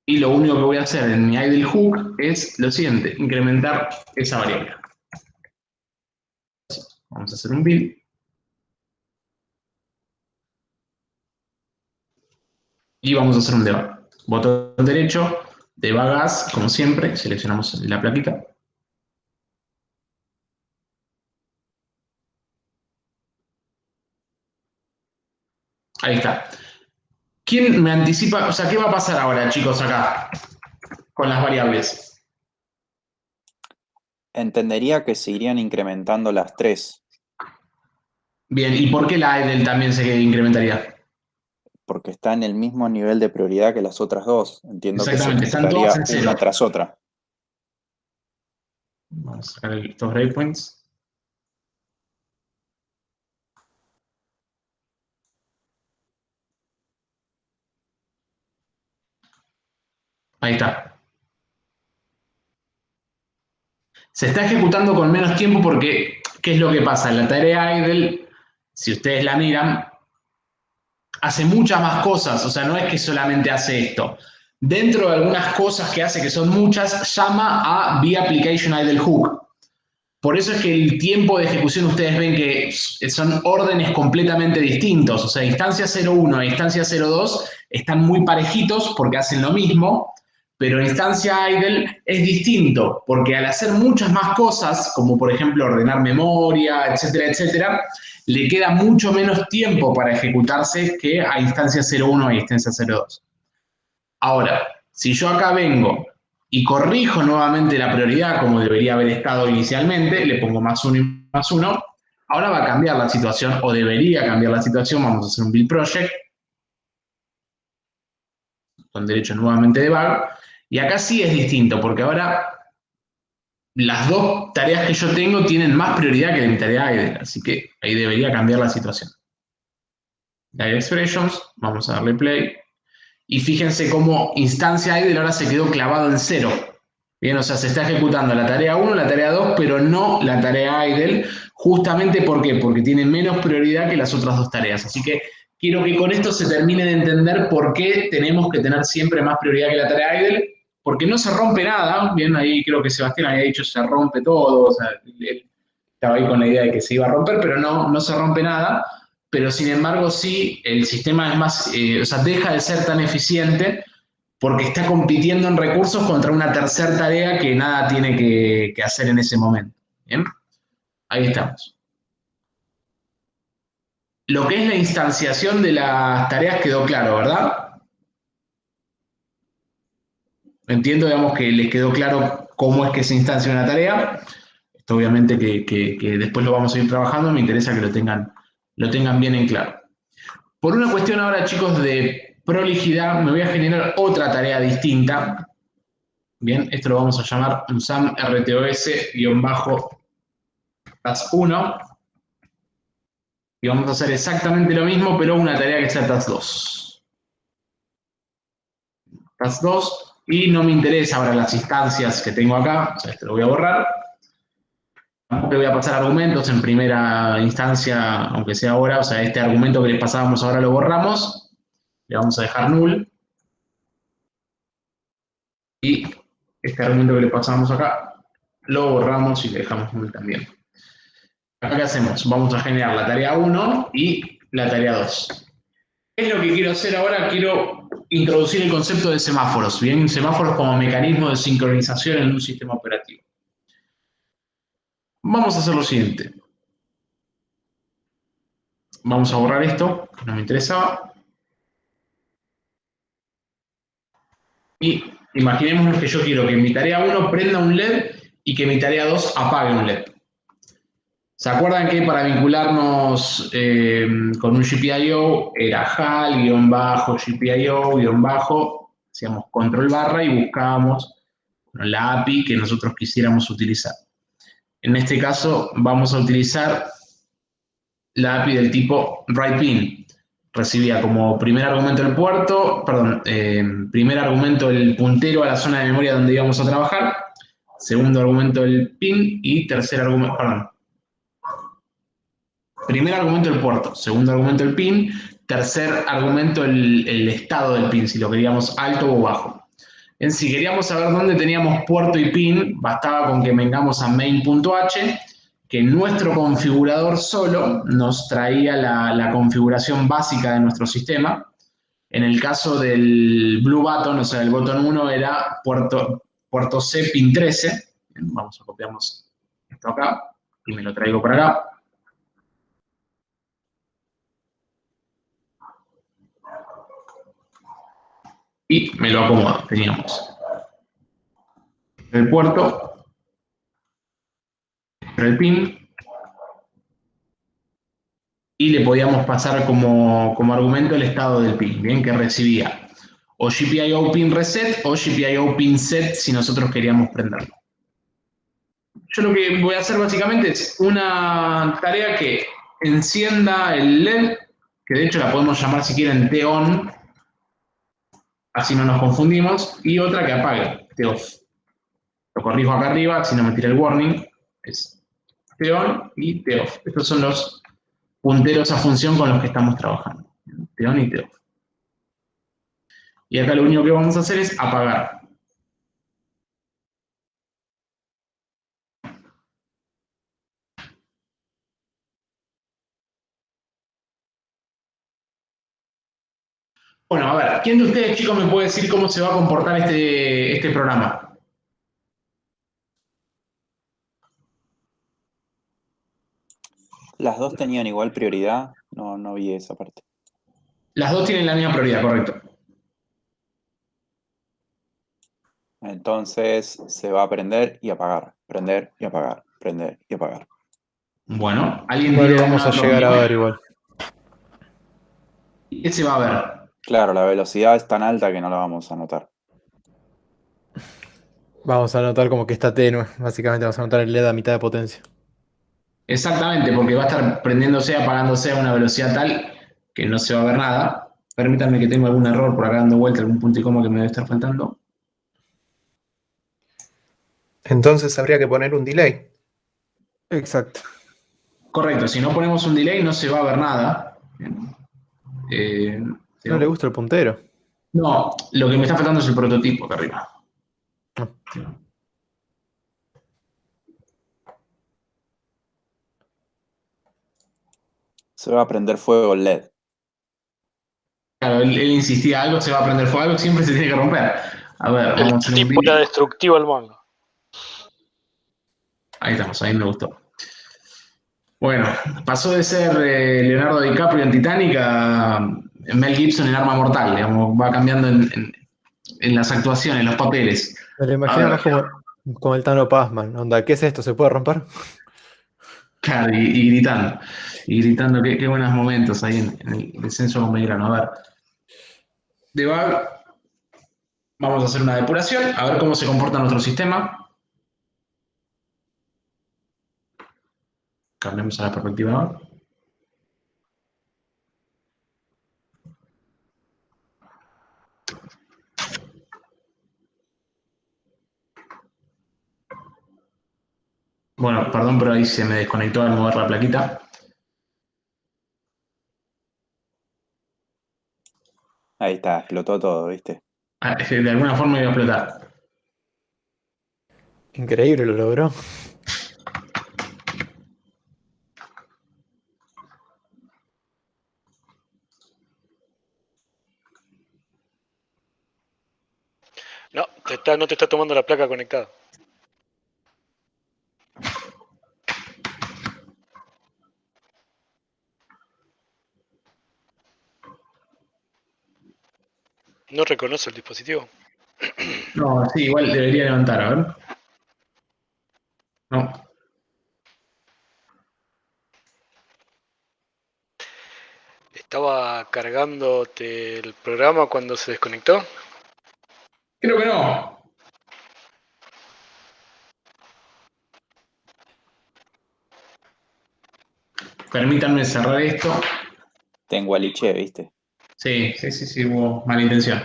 Y lo único que voy a hacer en mi idle hook es lo siguiente, incrementar esa variable. Vamos a hacer un build. Y vamos a hacer un debug. Botón derecho, debug as, como siempre, seleccionamos la plaquita. Ahí está. ¿Quién me anticipa? O sea, ¿qué va a pasar ahora, chicos, acá con las variables? Entendería que se irían incrementando las tres, Bien, ¿y por qué la idle también se incrementaría? porque está en el mismo nivel de prioridad que las otras dos. Entiendo que se Exactamente, están todas ejecutaría en cero. una tras otra. Vamos a sacar estos breakpoints. Ahí está. Se está ejecutando con menos tiempo porque, ¿qué es lo que pasa? La tarea idle, si ustedes la miran, hace muchas más cosas, o sea, no es que solamente hace esto. Dentro de algunas cosas que hace, que son muchas, llama a vApplication idle hook. Por eso es que el tiempo de ejecución ustedes ven que son órdenes completamente distintos. O sea, instancia 0.1 e instancia 0.2 están muy parejitos porque hacen lo mismo, pero instancia idle es distinto porque al hacer muchas más cosas, como por ejemplo ordenar memoria, etcétera, etcétera, le queda mucho menos tiempo para ejecutarse que a instancia 0.1 e instancia 0.2. Ahora, si yo acá vengo y corrijo nuevamente la prioridad como debería haber estado inicialmente, le pongo +1 y +1, ahora va a cambiar la situación, o debería cambiar la situación. Vamos a hacer un build project, con derecho nuevamente debug, y acá sí es distinto, porque ahora las dos tareas que yo tengo tienen más prioridad que mi tarea idle, así que ahí debería cambiar la situación. Live expressions, vamos a darle play. Y fíjense cómo instancia idle ahora se quedó clavado en 0. Bien, o sea, se está ejecutando la tarea 1, la tarea 2, pero no la tarea idle. Justamente, ¿por qué? Porque tiene menos prioridad que las otras dos tareas. Así que quiero que con esto se termine de entender por qué tenemos que tener siempre más prioridad que la tarea idle. Porque no se rompe nada. Bien, ahí creo que Sebastián había dicho se rompe todo. O sea, él estaba ahí con la idea de que se iba a romper, pero no se rompe nada. Pero sin embargo sí, el sistema es más, o sea, deja de ser tan eficiente porque está compitiendo en recursos contra una tercera tarea que nada tiene que hacer en ese momento. ¿Bien? Ahí estamos. Lo que es la instanciación de las tareas quedó claro, ¿verdad? Entiendo, digamos, que les quedó claro cómo es que se instancia una tarea. Esto obviamente que después lo vamos a ir trabajando, me interesa que lo tengan bien en claro. Por una cuestión ahora, chicos, de prolijidad, me voy a generar otra tarea distinta. Bien, esto lo vamos a llamar UNSAM RTOS-task1. Y vamos a hacer exactamente lo mismo, pero una tarea que sea task 2. Task 2, y no me interesa ahora las instancias que tengo acá, o sea, esto lo voy a borrar. Tampoco le voy a pasar argumentos en primera instancia, aunque sea ahora, o sea, este argumento que les pasábamos ahora lo borramos. Le vamos a dejar null. Y este argumento que le pasamos acá, lo borramos y le dejamos null también. Acá, ¿qué hacemos? Vamos a generar la tarea 1 y la tarea 2. ¿Qué es lo que quiero hacer ahora? Quiero introducir el concepto de semáforos, ¿bien? Semáforos como mecanismo de sincronización en un sistema operativo. Vamos a hacer lo siguiente. Vamos a borrar esto, que no me interesaba. Y imaginemos que yo quiero que mi tarea 1 prenda un LED y que mi tarea 2 apague un LED. ¿Se acuerdan que para vincularnos con un GPIO era HAL-GPIO-, hacíamos control barra y buscábamos la API que nosotros quisiéramos utilizar? En este caso vamos a utilizar la API del tipo writePin. Recibía como primer argumento el puerto, perdón, primer argumento el puntero a la zona de memoria donde íbamos a trabajar, segundo argumento el pin y tercer argumento, perdón. Primer argumento el puerto, segundo argumento el pin, tercer argumento el estado del pin, si lo queríamos alto o bajo. Si queríamos saber dónde teníamos puerto y pin, bastaba con que vengamos a main.h, que nuestro configurador solo nos traía la configuración básica de nuestro sistema. En el caso del Blue Button, o sea, el botón 1 era puerto C, pin 13. Vamos a copiarnos esto acá y me lo traigo para acá. Y me lo acomodo. Teníamos el puerto, el pin, y le podíamos pasar como argumento el estado del pin, bien, que recibía o GPIO pin reset o GPIO pin set si nosotros queríamos prenderlo. Yo lo que voy a hacer básicamente es una tarea que encienda el LED, que de hecho la podemos llamar si quieren TON, así no nos confundimos, y otra que apague, TOFF. Lo corrijo acá arriba, si no me tira el warning, es TON y TOFF. Estos son los punteros a función con los que estamos trabajando. TON y TOFF. Y acá lo único que vamos a hacer es apagar. Bueno, a ver, ¿quién de ustedes, chicos, me puede decir cómo se va a comportar este programa? Las dos tenían igual prioridad, no vi esa parte. Las dos tienen la misma prioridad, correcto. Entonces se va a prender y apagar, prender y apagar, prender y apagar. Bueno, ¿alguien Igual tiene lo alguna vamos a otra llegar a opinión? ver igual. ¿Qué se va a ver? Claro, la velocidad es tan alta que no la vamos a notar. Vamos a notar como que está tenue. Básicamente vamos a notar el LED a mitad de potencia. Exactamente, porque va a estar prendiéndose, apagándose a una velocidad tal que no se va a ver nada. Permítanme que tengo algún error por acá dando vuelta, algún punto y coma que me debe estar faltando. Entonces habría que poner un delay. Exacto. Correcto, si no ponemos un delay no se va a ver nada. Eh, No le gusta el puntero. no, lo que me está faltando es el prototipo acá arriba. Ah. Se va a prender fuego el LED. Claro, él insistía, algo se va a prender fuego, algo siempre se tiene que romper. A ver, El vamos a hacer un tipo era vídeo. destructivo al mango. Ahí estamos, ahí me gustó. Bueno, pasó de ser Leonardo DiCaprio en Titanic a Mel Gibson en Arma Mortal, digamos, va cambiando en las actuaciones, en los papeles. Me lo A imagino ver, más como el Tano Pazman. Onda, ¿qué es esto? ¿Se puede romper? claro, y gritando, qué buenos momentos ahí en el descenso con Belgrano. A ver, debug, vamos a hacer una depuración, a ver cómo se comporta nuestro sistema. Cambiamos a la perspectiva. Bueno, perdón, pero ahí se me desconectó al mover la plaquita. Ahí está, explotó todo, ¿viste? Ah, de alguna forma iba a explotar. Increíble, lo logró. No, no te está tomando la placa conectada. No reconoce el dispositivo. No, sí, igual debería levantar, a ver. No, ¿Estaba cargándote el programa cuando se desconectó? creo que no. Permítanme cerrar esto. Tengo Aliche, ¿viste? Sí, hubo mala intención.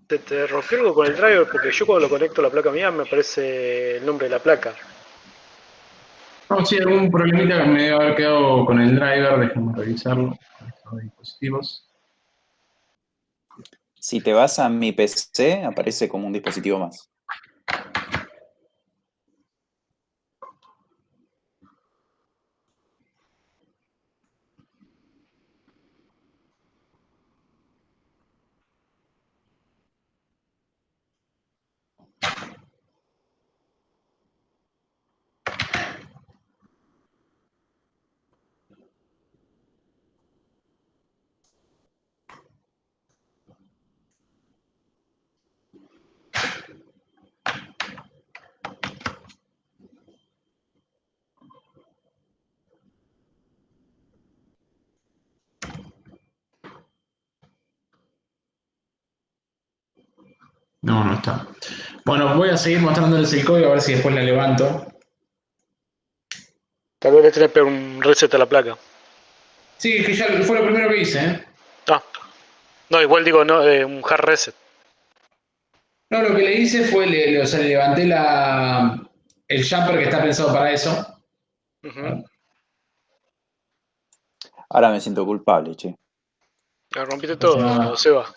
Te rompió algo con el driver porque yo cuando lo conecto a la placa mía me aparece el nombre de la placa. No, sí, algún problemita que me debe haber quedado con el driver, déjenme revisarlo con estos dispositivos. Si te vas a mi PC, aparece como un dispositivo más. No, no está. Bueno, voy a seguir mostrándoles el código a ver si después la levanto. Tal vez le tenés que pegar un reset a la placa. Sí, es que ya fue lo primero que hice, ¿eh? Ah, no, igual digo, no, un hard reset. No, lo que le hice fue, o sea, le levanté el jumper que está pensado para eso. Ujú. Ahora me siento culpable, che. La rompiste No pasa todo, nada. Seba.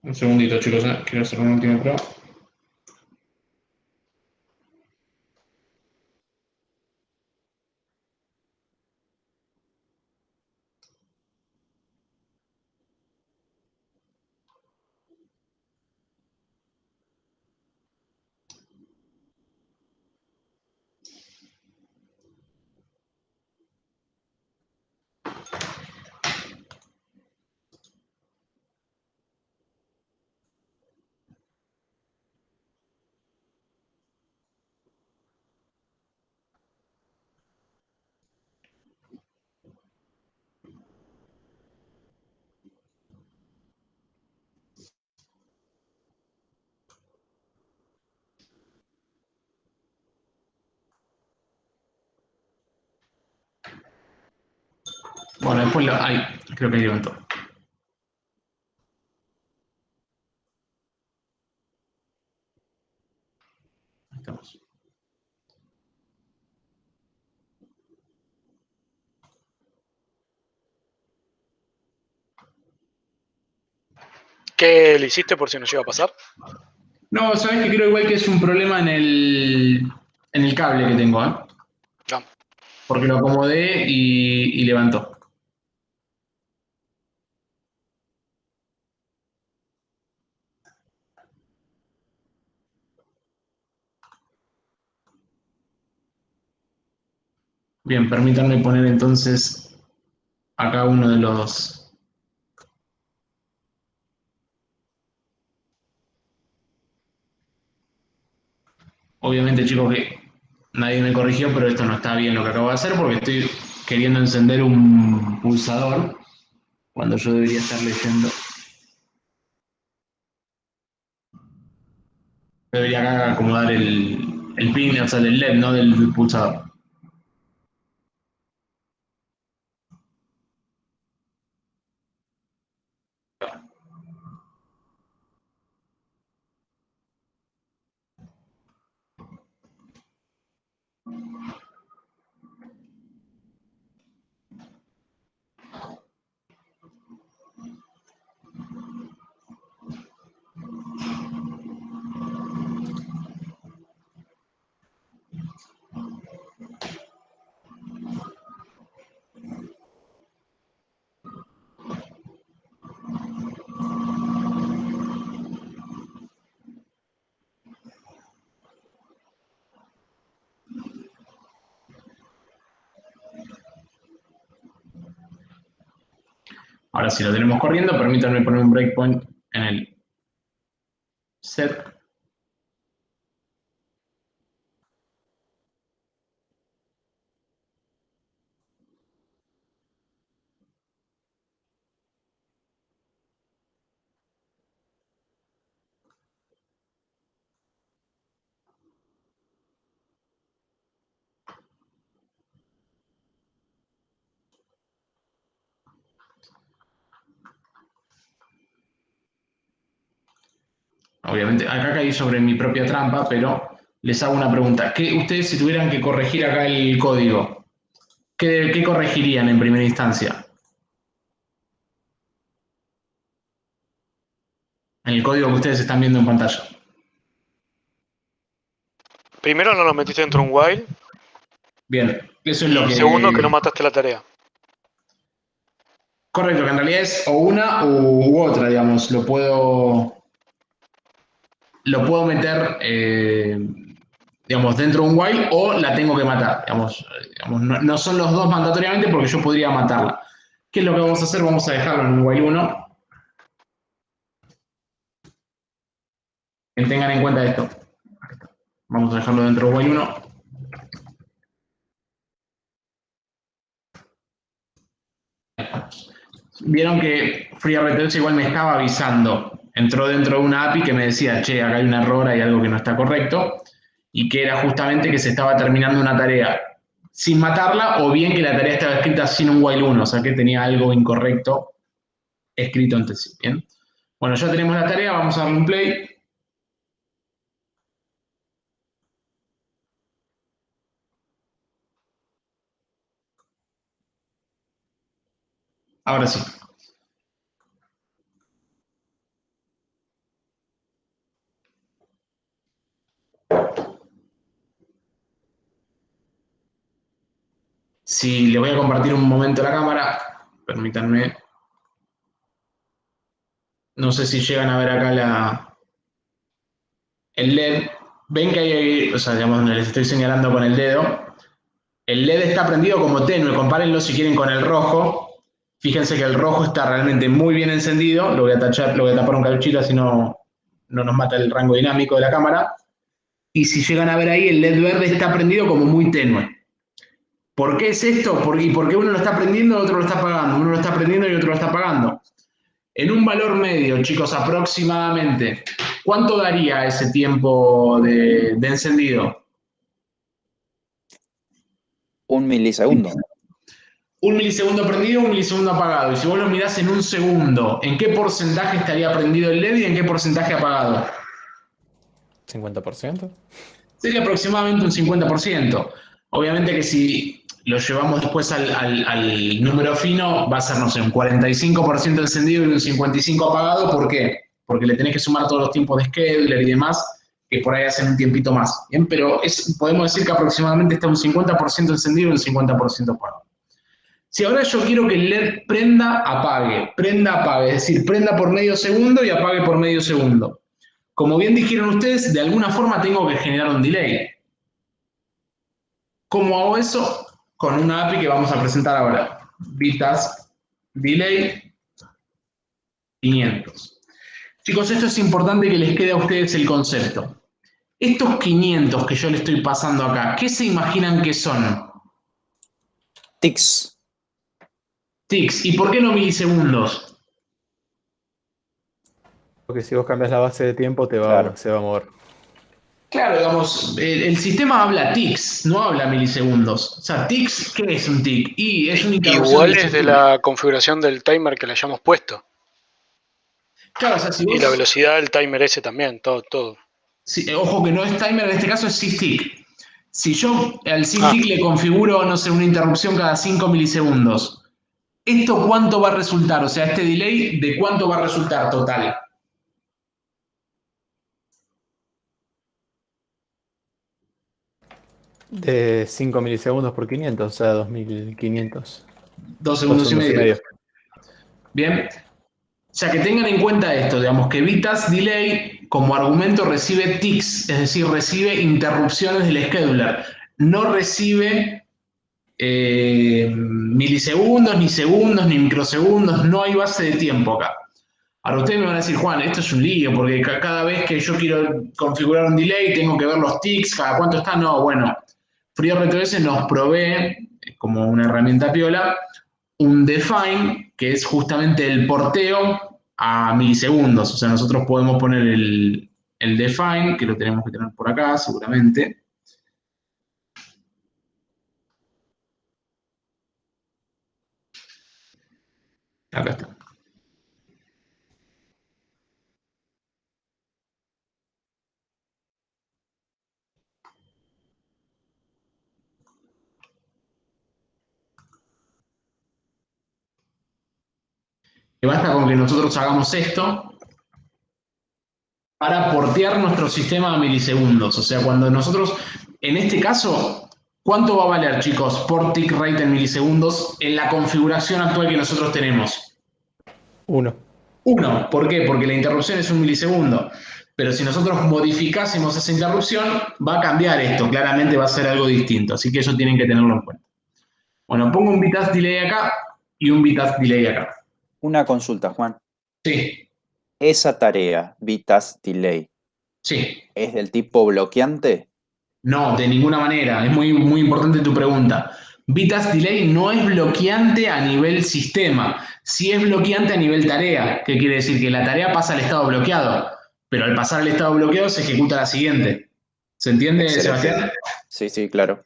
Un segundito, chicos, ¿eh? Quiero hacer una última prueba. Bueno, después lo. Ahí, creo que ahí levantó. Ahí estamos. ¿Qué le hiciste por si nos llega a pasar? No, sabes que creo igual que es un problema en el cable que tengo, ¿eh? No. Porque lo acomodé y levantó. Bien, permítanme poner entonces acá uno de los. Obviamente, chicos, que nadie me corrigió, pero esto no está bien lo que acabo de hacer porque estoy queriendo encender un pulsador cuando yo debería estar leyendo. Debería acá acomodar el pin, o sea, del LED, no del pulsador. Ahora sí lo tenemos corriendo, permítanme poner un breakpoint en el set. Obviamente, acá caí sobre mi propia trampa, pero les hago una pregunta. ¿Qué, ustedes si tuvieran que corregir acá el código, qué corregirían en primera instancia? En el código que ustedes están viendo en pantalla. Primero, no lo metiste dentro de un while. Bien, eso es lo Y que. segundo, que no mataste la tarea. Correcto, que en realidad es o una u otra, digamos. Lo puedo meter, digamos, dentro de un while o la tengo que matar. Digamos, no son los dos mandatoriamente porque yo podría matarla. ¿Qué es lo que vamos a hacer? Vamos a dejarlo en un while 1. Que tengan en cuenta esto. Vamos a dejarlo dentro de while 1. vieron que FreeRTOS igual me estaba avisando. Entró dentro de una API que me decía, che, acá hay un error, hay algo que no está correcto, y que era justamente que se estaba terminando una tarea sin matarla, o bien que la tarea estaba escrita sin un while 1, o sea que tenía algo incorrecto escrito entre sí. Bien. Bueno, ya tenemos la tarea, vamos a darle un play. Ahora sí. Si les voy a compartir un momento la cámara, permítanme. No sé si llegan a ver acá el LED. Ven que hay, o sea, digamos, les estoy señalando con el dedo. El LED está prendido como tenue, compárenlo si quieren con el rojo. Fíjense que el rojo está realmente muy bien encendido. Lo voy a tapar un cauchito, así no nos mata el rango dinámico de la cámara. Y si llegan a ver ahí, el LED verde está prendido como muy tenue. ¿Por qué es esto? ¿Y por qué uno lo está prendiendo y otro lo está apagando? Uno lo está prendiendo y otro lo está apagando. En un valor medio, chicos, aproximadamente, ¿cuánto daría ese tiempo de encendido? 1 milisegundo. 1 milisegundo prendido, 1 milisegundo apagado. Y si vos lo mirás en un segundo, ¿en qué porcentaje estaría prendido el LED y en qué porcentaje apagado? 50%. Sería aproximadamente un 50%. Obviamente que si lo llevamos después al número fino, va a ser, no sé, un 45% encendido y un 55% apagado. ¿Por qué? Porque le tenés que sumar todos los tiempos de scheduler y demás, que por ahí hacen un tiempito más. ¿Bien? Pero podemos decir que aproximadamente está un 50% encendido y un 50% apagado. Si ahora yo quiero que el LED prenda, apague, es decir, prenda por medio segundo y apague por medio segundo. Como bien dijeron ustedes, de alguna forma tengo que generar un delay. ¿Cómo hago eso? Con una API que vamos a presentar ahora. VTask Delay 500. Chicos, esto es importante que les quede a ustedes el concepto. Estos 500 que yo le estoy pasando acá, ¿qué se imaginan que son? Ticks. Ticks. ¿Y por qué no milisegundos? Porque si vos cambias la base de tiempo, Claro. se va a mover. Claro, digamos, el sistema habla ticks, no habla milisegundos. O sea, ticks, ¿qué es un tick? Y es una interrupción. Igual es de la configuración del timer que le hayamos puesto. Claro, o sea, si vos... Y la velocidad del timer ese también, todo. Sí, ojo que no es timer, en este caso es systic. Si yo al systic le configuro, no sé, una interrupción cada 5 milisegundos, ¿esto cuánto va a resultar? O sea, este delay, ¿de cuánto va a resultar total? De 5 milisegundos por 500, o sea, 2500. 2 segundos y medio. Bien. O sea, que tengan en cuenta esto, digamos, que VTask Delay como argumento recibe ticks, es decir, recibe interrupciones del scheduler. No recibe milisegundos, ni segundos, ni microsegundos, no hay base de tiempo acá. Ahora ustedes me van a decir, Juan, esto es un lío, porque cada vez que yo quiero configurar un delay tengo que ver los ticks, cada cuánto está. No, bueno, FreeRTOS nos provee, como una herramienta piola, un define, que es justamente el porteo a milisegundos. O sea, nosotros podemos poner el define, que lo tenemos que tener por acá seguramente. Acá está. Que basta con que nosotros hagamos esto para portear nuestro sistema a milisegundos. O sea, cuando nosotros, en este caso, ¿cuánto va a valer, chicos, por tick rate en milisegundos en la configuración actual que nosotros tenemos? 1. 1. ¿Por qué? Porque la interrupción es 1 milisegundo. Pero si nosotros modificásemos esa interrupción, va a cambiar esto. Claramente va a ser algo distinto. Así que eso tienen que tenerlo en cuenta. Bueno, pongo un VTask delay acá y un VTask delay acá. Una consulta, Juan. Sí. ¿Esa tarea, VTask Delay, Sí. es del tipo bloqueante? No, de ninguna manera. Es muy, muy importante tu pregunta. VTask Delay no es bloqueante a nivel sistema, sí es bloqueante a nivel tarea. ¿Qué quiere decir? Que la tarea pasa al estado bloqueado, pero al pasar al estado bloqueado se ejecuta la siguiente. ¿Se entiende, Excelente. Sebastián? Sí, sí, claro.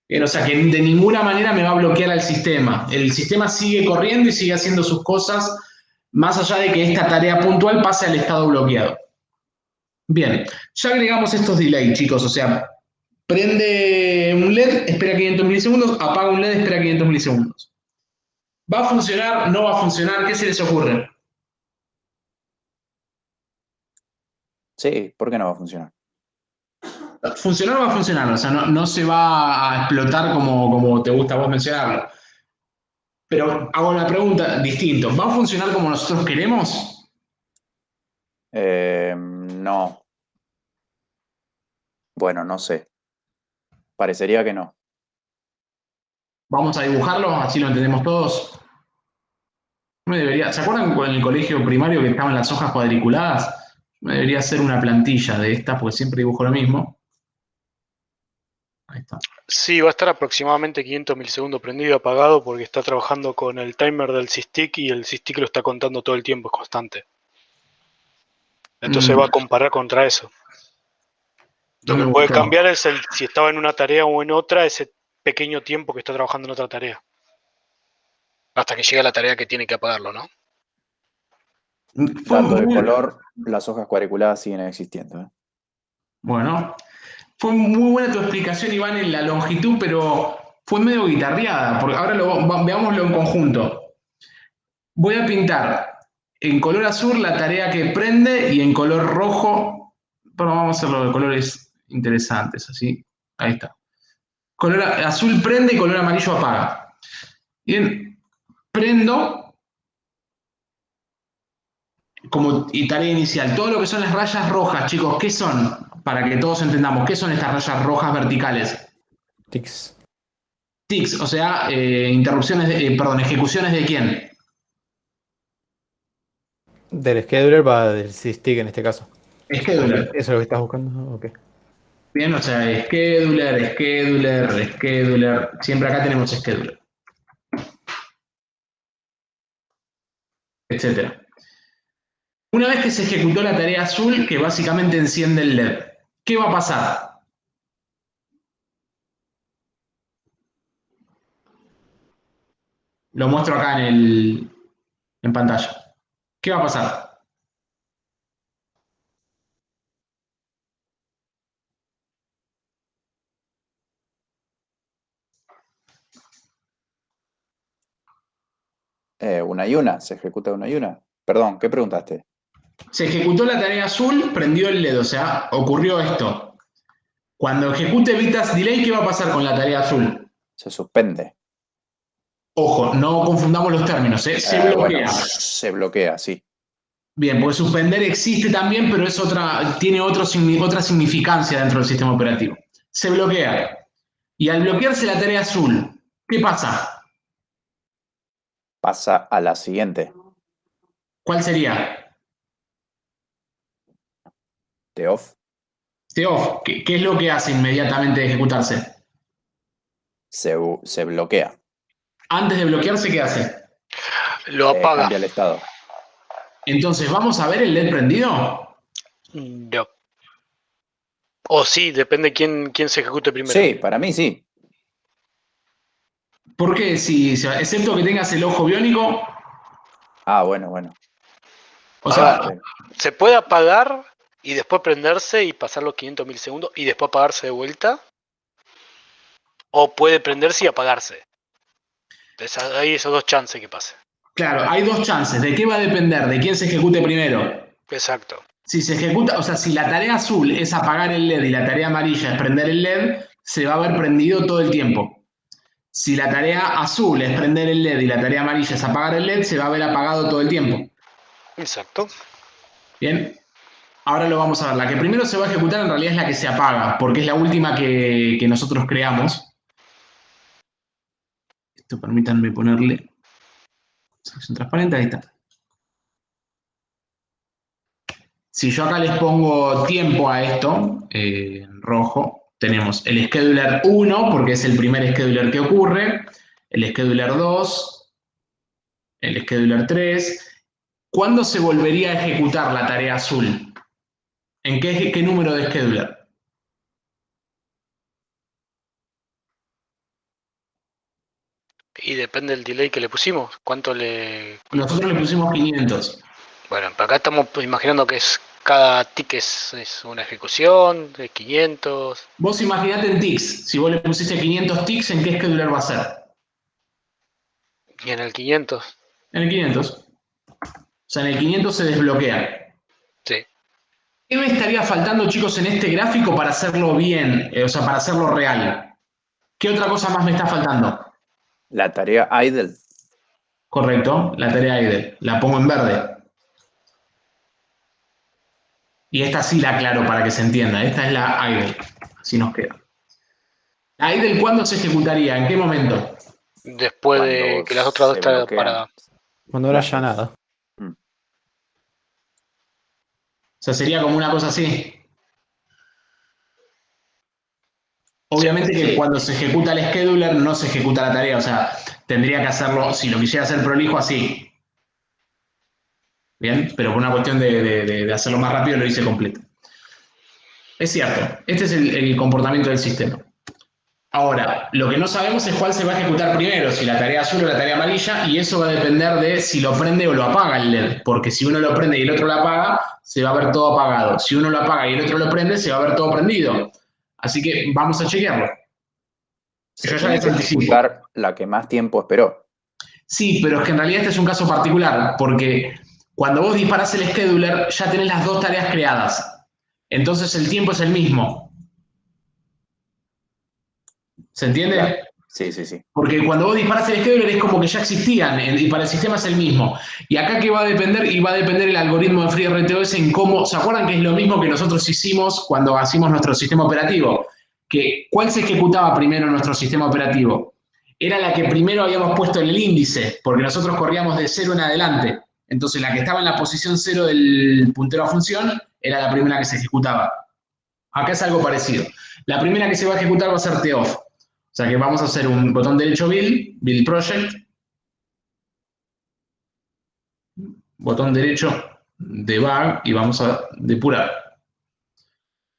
Bien, o sea que de ninguna manera me va a bloquear al sistema. El sistema sigue corriendo y sigue haciendo sus cosas, más allá de que esta tarea puntual pase al estado bloqueado. Bien, ya agregamos estos delays, chicos. O sea, prende un LED, espera 500 milisegundos, apaga un LED, espera 500 milisegundos. ¿Va a funcionar? ¿No va a funcionar? ¿Qué se les ocurre? Sí, ¿por qué no va a funcionar? ¿Funcionar o va a funcionar? O sea, no se va a explotar como te gusta a vos mencionarlo. Pero hago la pregunta distinto. ¿Va a funcionar como nosotros queremos? No. Bueno, no sé. Parecería que no. Vamos a dibujarlo, así lo entendemos todos. ¿Se acuerdan en el colegio primario que estaban las hojas cuadriculadas? Me debería hacer una plantilla de estas porque siempre dibujo lo mismo. Ahí está. Sí, va a estar aproximadamente 500 milisegundos prendido y apagado porque está trabajando con el timer del SysTick y el SysTick lo está contando todo el tiempo, es constante. Entonces va a comparar contra eso. Lo No que me puede gustó. cambiar es si estaba en una tarea o en otra, ese pequeño tiempo que está trabajando en otra tarea. Hasta que llega la tarea que tiene que apagarlo, ¿no? Fue Dato de muy, color, las hojas cuadriculadas siguen existiendo. ¿Eh? bueno, fue muy buena tu explicación, Iván, en la longitud, pero fue medio guitarreada, porque ahora veámoslo en conjunto. Voy a pintar en color azul la tarea que prende y en color rojo, pero vamos a hacerlo de colores interesantes, así. Ahí está. Color azul prende y color amarillo apaga. Bien, prendo y tarea inicial. Todo lo que son las rayas rojas, chicos, ¿qué son? Para que todos entendamos, ¿qué son estas rayas rojas verticales? Tics. Tics, o sea, ejecuciones de quién. Del scheduler va del sysdig en este caso. Scheduler. ¿Eso es lo que estás buscando? Ok. Bien, o sea, scheduler. Siempre acá tenemos scheduler. Etcétera. Una vez que se ejecutó la tarea azul, que básicamente enciende el LED, ¿qué va a pasar? Lo muestro acá en pantalla. ¿Qué va a pasar? Una y una, se ejecuta una y una. Perdón, ¿qué preguntaste? Se ejecutó la tarea azul, prendió el LED, o sea, ocurrió esto. Cuando ejecute VTask Delay, ¿qué va a pasar con la tarea azul? Se suspende. Ojo, no confundamos los términos, ¿eh? Se bloquea. Bueno, se bloquea, sí. Bien, porque suspender existe también, pero tiene otra significancia dentro del sistema operativo. Se bloquea. Y al bloquearse la tarea azul, ¿qué pasa? Pasa a la siguiente. ¿Cuál sería? De off. Off. ¿Qué es lo que hace inmediatamente de ejecutarse? Se bloquea. Antes de bloquearse, ¿qué hace? Lo apaga. Cambia el estado. Entonces, ¿vamos a ver el LED prendido? No. O sí, depende quién se ejecute primero. Sí, para mí sí. ¿Por qué? Excepto que tengas el ojo biónico. Ah, bueno. O sea, Se puede apagar y después prenderse y pasar los 500 milisegundos y después apagarse de vuelta. O puede prenderse y apagarse. Entonces, hay esos dos chances que pase. claro, hay dos chances. ¿De qué va a depender? ¿De quién se ejecute primero? Exacto. Si se ejecuta, o sea, si la tarea azul es apagar el LED y la tarea amarilla es prender el LED, se va a ver prendido todo el tiempo. Si la tarea azul es prender el LED y la tarea amarilla es apagar el LED, se va a ver apagado todo el tiempo. Exacto. Bien, ahora lo vamos a ver. La que primero se va a ejecutar en realidad es la que se apaga, porque es la última que nosotros creamos. Esto permítanme ponerle selección transparente, ahí está. Si yo acá les pongo tiempo a esto, en rojo, tenemos el scheduler 1, porque es el primer scheduler que ocurre, el scheduler 2, el scheduler 3. ¿Cuándo se volvería a ejecutar la tarea azul? ¿En qué número de scheduler? Y depende del delay que le pusimos. ¿Cuánto le...? Nosotros le pusimos 500. Bueno, pero acá estamos imaginando que cada tick es una ejecución de 500. Vos imaginate en ticks. Si vos le pusiste 500 ticks, ¿en qué scheduler va a ser? Y en el 500. En el 500. O sea, en el 500 se desbloquea. Sí. ¿Qué me estaría faltando, chicos, en este gráfico para hacerlo bien? O sea, para hacerlo real. ¿Qué otra cosa más me está faltando? La tarea idle. Correcto, la tarea idle. La pongo en verde. Y esta sí la aclaro para que se entienda. Esta es la idle. Así nos queda. ¿La idle cuándo se ejecutaría? ¿En qué momento? Después de Cuando que las otras dos se están bloquean. paradas. Cuando no haya nada. Mm. O sea, sería como una cosa así. Obviamente que Sí. cuando se ejecuta el scheduler no se ejecuta la tarea. O sea, tendría que hacerlo, si lo quisiera hacer prolijo, así. Bien, pero por una cuestión de hacerlo más rápido lo hice completo. Es cierto, este es el comportamiento del sistema. Ahora, lo que no sabemos es cuál se va a ejecutar primero, si la tarea azul o la tarea amarilla, y eso va a depender de si lo prende o lo apaga el LED, porque si uno lo prende y el otro lo apaga, se va a ver todo apagado. Si uno lo apaga y el otro lo prende, se va a ver todo prendido. Así que vamos a chequearlo. Se Yo ya tiene les que anticipo. ejecutar la que más tiempo esperó. Sí, pero es que en realidad este es un caso particular, porque cuando vos disparás el scheduler ya tenés las dos tareas creadas. Entonces el tiempo es el mismo. ¿Se entiende? Claro. Sí, sí, sí. Porque cuando vos disparás el scheduler es como que ya existían y para el sistema es el mismo. Y acá que va a depender, y va a depender el algoritmo de FreeRTOS en cómo, ¿se acuerdan que es lo mismo que nosotros hicimos cuando hacíamos nuestro sistema operativo? Que ¿cuál se ejecutaba primero en nuestro sistema operativo? Era la que primero habíamos puesto en el índice, porque nosotros corríamos de 0 en adelante. Entonces la que estaba en la posición 0 del puntero a función era la primera que se ejecutaba. Acá es algo parecido. La primera que se va a ejecutar va a ser TOFF. O sea que vamos a hacer un botón derecho Build Project, botón derecho Debug y vamos a depurar.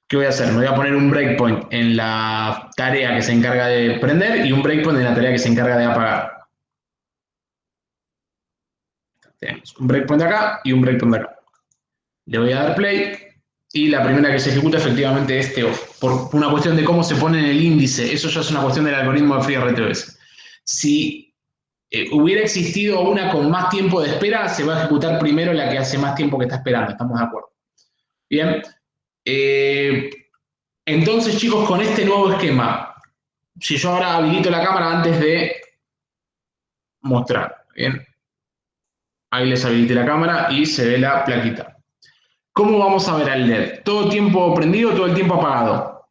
¿Qué voy a hacer? Me voy a poner un breakpoint en la tarea que se encarga de prender y un breakpoint en la tarea que se encarga de apagar. Tenemos un breakpoint de acá y un breakpoint de acá. Le voy a dar play y la primera que se ejecuta efectivamente es TOFF. Por una cuestión de cómo se pone en el índice, eso ya es una cuestión del algoritmo de FreeRTOS. Si hubiera existido una con más tiempo de espera, se va a ejecutar primero la que hace más tiempo que está esperando, ¿estamos de acuerdo? Bien. Entonces, chicos, con este nuevo esquema, si yo ahora habilito la cámara antes de mostrar, bien, ahí les habilité la cámara y se ve la plaquita. ¿Cómo vamos a ver al LED? ¿Todo el tiempo prendido o todo el tiempo apagado?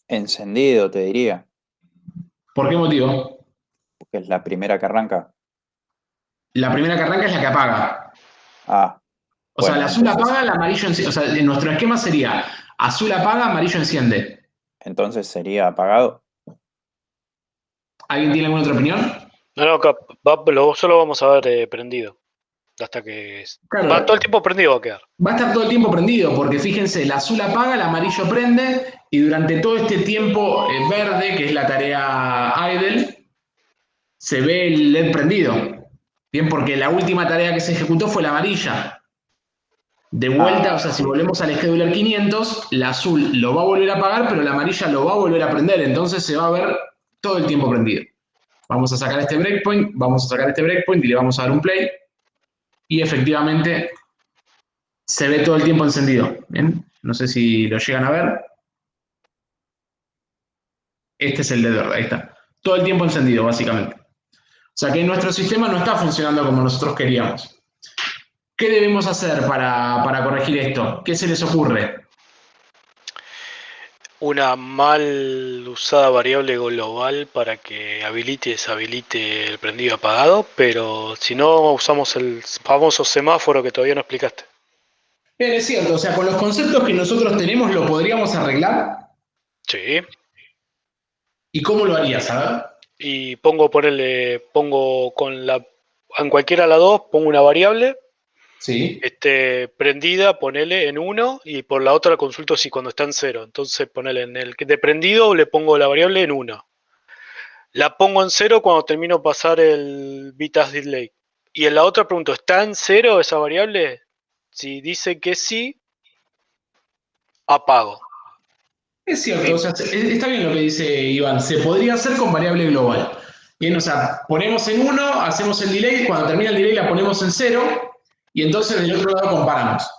Encendido, te diría. ¿Por qué motivo? Porque es la primera que arranca. La primera que arranca es la que apaga. Ah. O sea, Bueno, el azul entonces, apaga, el amarillo enciende. O sea, en nuestro esquema sería azul apaga, amarillo enciende. entonces sería apagado. ¿Alguien tiene alguna otra opinión? No, acá solo vamos a ver prendido. Hasta que... Claro. Va todo el tiempo prendido va a quedar. Va a estar todo el tiempo prendido, porque fíjense, el azul apaga, el amarillo prende, y durante todo este tiempo verde, que es la tarea idle, se ve el LED prendido. Bien, porque la última tarea que se ejecutó fue la amarilla. De vuelta, o sea, si Sí. volvemos al scheduler 500, la azul lo va a volver a apagar, pero la amarilla lo va a volver a prender, entonces se va a ver todo el tiempo prendido. Vamos a sacar este breakpoint, y le vamos a dar un play, y efectivamente se ve todo el tiempo encendido. Bien, no sé si lo llegan a ver. Este es el de verde, ahí está. Todo el tiempo encendido, básicamente. O sea que nuestro sistema no está funcionando como nosotros queríamos. ¿Qué debemos hacer para corregir esto? ¿Qué se les ocurre? Una mal usada variable global para que habilite y deshabilite el prendido apagado, pero si no usamos el famoso semáforo que todavía no explicaste. Bien, es cierto, o sea, con los conceptos que nosotros tenemos lo podríamos arreglar. Sí. ¿Y cómo lo harías? A ver. Y pongo en cualquiera de las dos, pongo una variable, Sí. prendida, ponele en 1, y por la otra consulto si cuando está en 0. Entonces ponele en el que de prendido le pongo la variable en 1. La pongo en 0 cuando termino de pasar el bit as delay. Y en la otra pregunto, ¿está en 0 esa variable? Si dice que sí, apago. Es cierto, o sea, está bien lo que dice Iván, se podría hacer con variable global. Bien, o sea, ponemos en 1, hacemos el delay, cuando termina el delay la ponemos en 0, y entonces del otro lado comparamos.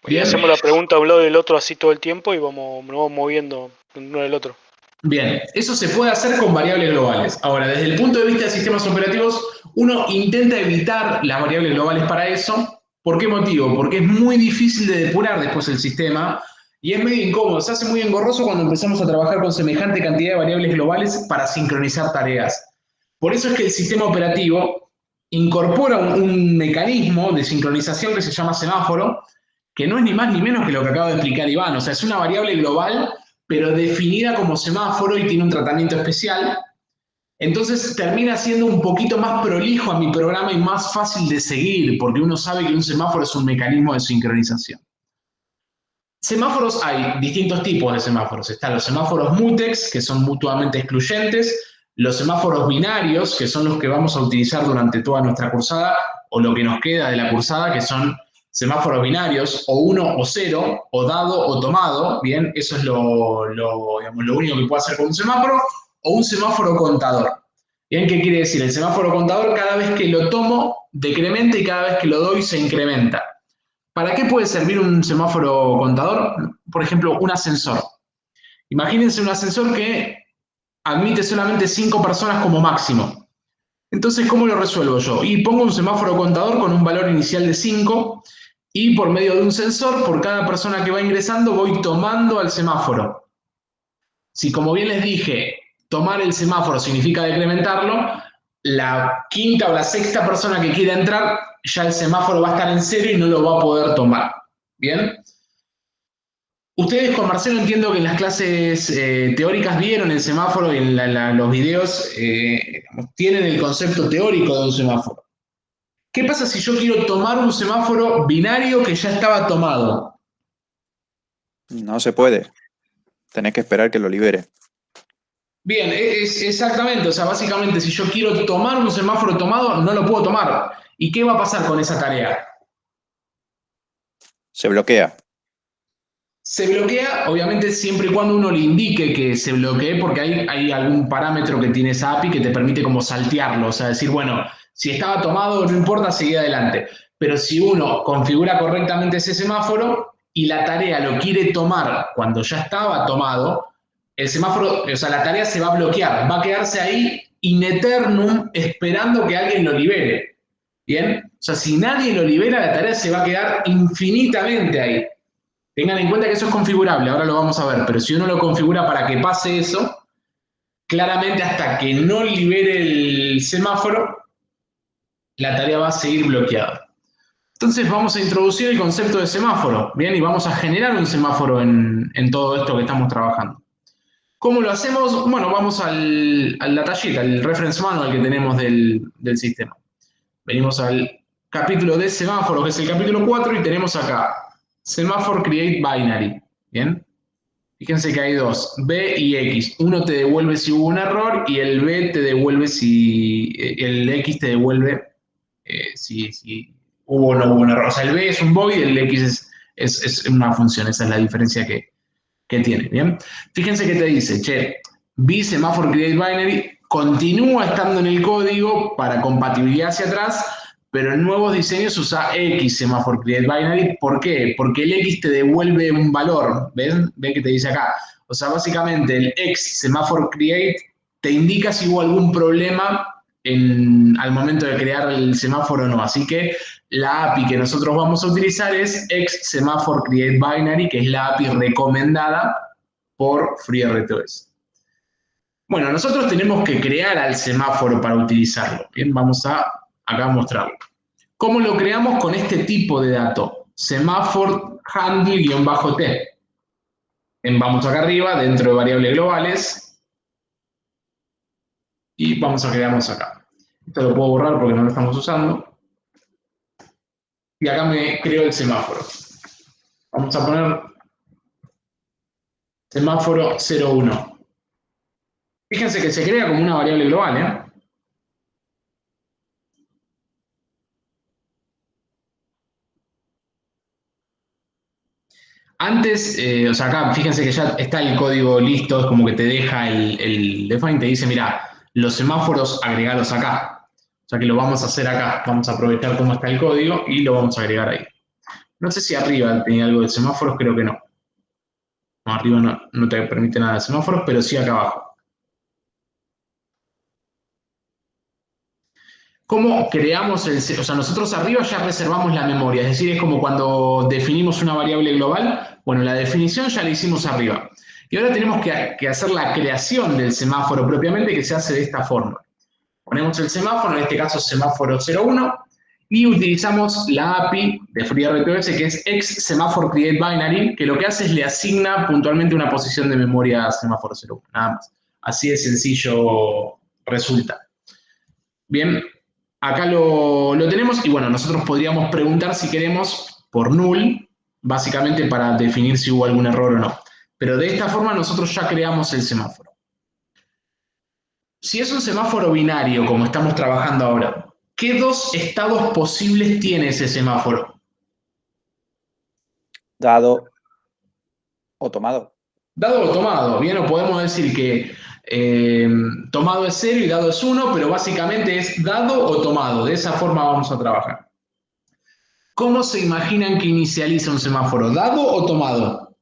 Y Bien. hacemos la pregunta a un lado y del otro así todo el tiempo y nos vamos moviendo uno del otro. Bien, eso se puede hacer con variables globales. Ahora, desde el punto de vista de sistemas operativos, uno intenta evitar las variables globales para eso. ¿Por qué motivo? Porque es muy difícil de depurar después el sistema y es medio incómodo. Se hace muy engorroso cuando empezamos a trabajar con semejante cantidad de variables globales para sincronizar tareas. Por eso es que el sistema operativo incorpora un mecanismo de sincronización que se llama semáforo, que no es ni más ni menos que lo que acaba de explicar Iván. O sea, es una variable global pero definida como semáforo y tiene un tratamiento especial. Entonces termina siendo un poquito más prolijo a mi programa y más fácil de seguir, porque uno sabe que un semáforo es un mecanismo de sincronización. Semáforos hay distintos tipos de semáforos. Están los semáforos mutex, que son mutuamente excluyentes, los semáforos binarios, que son los que vamos a utilizar durante toda nuestra cursada, o lo que nos queda de la cursada, que son semáforos binarios, o 1 o 0, o dado o tomado, bien, eso es digamos, lo único que puedo hacer con un semáforo, o un semáforo contador. Bien, ¿qué quiere decir? El semáforo contador, cada vez que lo tomo, decrementa y cada vez que lo doy, se incrementa. ¿Para qué puede servir un semáforo contador? Por ejemplo, un ascensor. Imagínense un ascensor que admite solamente 5 personas como máximo. Entonces, ¿cómo lo resuelvo yo? Y pongo un semáforo contador con un valor inicial de 5 y por medio de un sensor, por cada persona que va ingresando, voy tomando al semáforo. Si, como bien les dije, tomar el semáforo significa decrementarlo, la quinta o la sexta persona que quiera entrar, ya el semáforo va a estar en 0 y no lo va a poder tomar. ¿Bien? Ustedes con Marcelo entiendo que en las clases teóricas vieron el semáforo y en los videos tienen el concepto teórico de un semáforo. ¿Qué pasa si yo quiero tomar un semáforo binario que ya estaba tomado? No se puede. Tenés que esperar que lo libere. Bien, exactamente, o sea, básicamente si yo quiero tomar un semáforo tomado, no lo puedo tomar. ¿Y qué va a pasar con esa tarea? Se bloquea. Se bloquea, obviamente, siempre y cuando uno le indique que se bloquee, porque hay algún parámetro que tiene esa API que te permite como saltearlo, o sea, decir, bueno, si estaba tomado, no importa, seguir adelante. Pero si uno configura correctamente ese semáforo y la tarea lo quiere tomar cuando ya estaba tomado, el semáforo, o sea, la tarea se va a bloquear, va a quedarse ahí in eternum esperando que alguien lo libere. ¿Bien? O sea, si nadie lo libera, la tarea se va a quedar infinitamente ahí. Tengan en cuenta que eso es configurable, ahora lo vamos a ver, pero si uno lo configura para que pase eso, claramente hasta que no libere el semáforo, la tarea va a seguir bloqueada. Entonces vamos a introducir el concepto de semáforo, ¿bien? Y vamos a generar un semáforo en todo esto que estamos trabajando. ¿Cómo lo hacemos? Bueno, vamos al datasheet, al reference manual que tenemos del sistema. Venimos al capítulo de semáforos, que es el capítulo 4, y tenemos acá Semaphore Create Binary. ¿Bien? Fíjense que hay dos, B y X. Uno te devuelve si hubo un error y el B te devuelve si... El X te devuelve si hubo o no hubo un error. O sea, el B es un void y el X es una función. Esa es la diferencia que tiene. ¿Bien? Fíjense que te dice, che, B Semaphore Create Binary continúa estando en el código para compatibilidad hacia atrás, pero en nuevos diseños usa X Semaphore Create Binary. ¿Por qué? Porque el X te devuelve un valor. ¿Ven? ¿Ven que te dice acá? O sea, básicamente el X Semaphore Create te indica si hubo algún problema al momento de crear el semáforo o no. Así que la API que nosotros vamos a utilizar es X Semaphore Create Binary, que es la API recomendada por FreeRTOS. Bueno, nosotros tenemos que crear al semáforo para utilizarlo. Bien, vamos a acá mostrarlo. ¿Cómo lo creamos? Con este tipo de dato. semáforo handle-t. Vamos acá arriba, dentro de variables globales, y vamos a crearnos acá. Esto lo puedo borrar porque no lo estamos usando. Y acá me creo el semáforo. Vamos a poner semáforo 01. Fíjense que se crea como una variable global, ¿eh? Antes, o sea, acá fíjense que ya está el código listo, es como que te deja el define, te dice, mira, los semáforos agregalos acá. O sea que lo vamos a hacer acá, vamos a aprovechar cómo está el código y lo vamos a agregar ahí. No sé si arriba tenía algo de semáforos, creo que no. No, arriba no te permite nada de semáforos, pero sí acá abajo. ¿Cómo creamos o sea, nosotros arriba ya reservamos la memoria, es decir, es como cuando definimos una variable global, bueno, la definición ya la hicimos arriba. Y ahora tenemos que hacer la creación del semáforo propiamente, que se hace de esta forma. Ponemos el semáforo, en este caso semáforo 01, y utilizamos la API de FreeRTOS, que es xSemáphoroCreateBinary, que lo que hace es le asigna puntualmente una posición de memoria a semáforo 01, nada más. Así de sencillo resulta. Bien, acá lo tenemos y bueno, nosotros podríamos preguntar si queremos por null, básicamente para definir si hubo algún error o no. Pero de esta forma nosotros ya creamos el semáforo. Si es un semáforo binario, como estamos trabajando ahora, ¿qué dos estados posibles tiene ese semáforo? Dado o tomado. Dado o tomado, bien, o podemos decir que tomado es 0 y dado es 1, pero básicamente es dado o tomado. De esa forma vamos a trabajar. ¿Cómo se imaginan que inicializa un semáforo? ¿Dado o tomado?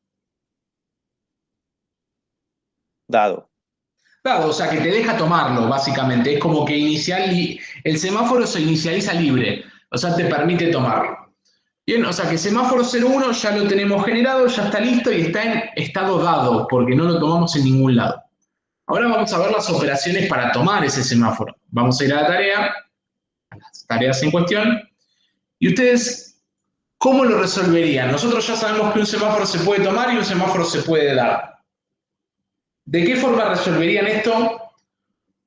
Dado. Dado, o sea que te deja tomarlo, básicamente. Es como que el semáforo se inicializa libre, o sea, te permite tomarlo. Bien, o sea que semáforo 01 ya lo tenemos generado, ya está listo y está en estado dado, porque no lo tomamos en ningún lado. Ahora vamos a ver las operaciones para tomar ese semáforo. Vamos a ir a la tarea, a las tareas en cuestión, y ustedes, ¿cómo lo resolverían? Nosotros ya sabemos que un semáforo se puede tomar y un semáforo se puede dar. ¿De qué forma resolverían esto?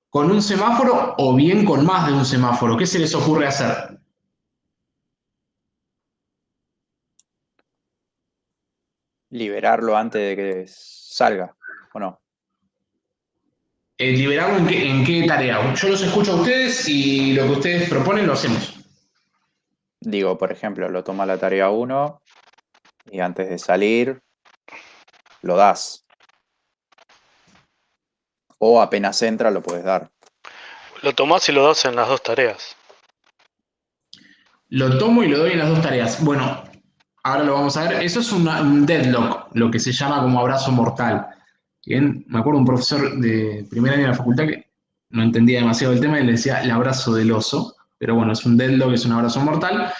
¿Con un semáforo o bien con más de un semáforo? ¿Qué se les ocurre hacer? Liberarlo antes de que salga, ¿o no? ¿Liberarlo en qué tarea? Yo los escucho a ustedes y lo que ustedes proponen lo hacemos. Digo, por ejemplo, lo toma la tarea 1 y antes de salir lo das. O apenas entra lo puedes dar. Lo tomás y lo das en las dos tareas. Lo tomo y lo doy en las dos tareas. Bueno, ahora lo vamos a ver. Eso es un deadlock, lo que se llama como abrazo mortal. Bien, me acuerdo un profesor de primer año de la facultad que no entendía demasiado el tema y le decía el abrazo del oso. Pero bueno, es un deadlock, es un abrazo mortal.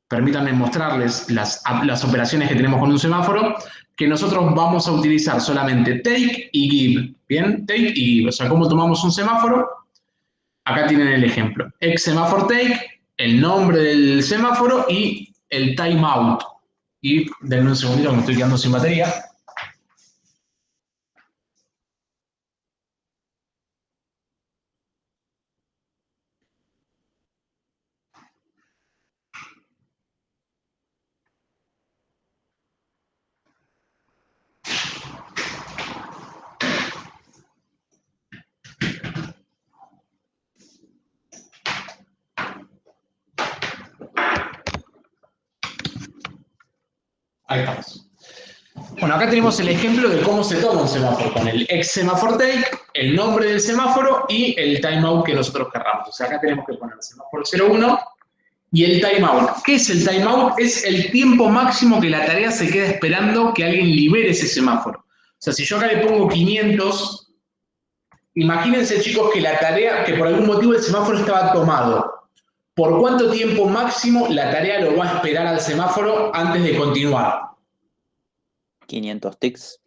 Permítanme mostrarles las operaciones que tenemos con un semáforo, que nosotros vamos a utilizar solamente take y give. Bien, take y give. O sea, ¿cómo tomamos un semáforo? Acá tienen el ejemplo. xSemáphoroTake, el nombre del semáforo y el timeout. Y denme un segundito que me estoy quedando sin batería. Ahí estamos. Bueno, acá tenemos el ejemplo de cómo se toma un semáforo, con el xSemáphoroTake, el nombre del semáforo y el timeout que nosotros querramos. O sea, acá tenemos que poner el semáforo 01 y el timeout. ¿Qué es el timeout? Es el tiempo máximo que la tarea se queda esperando que alguien libere ese semáforo. O sea, si yo acá le pongo 500, imagínense, chicos, que la tarea, que por algún motivo el semáforo estaba tomado. ¿Por cuánto tiempo máximo la tarea lo va a esperar al semáforo antes de continuar? 500 ticks,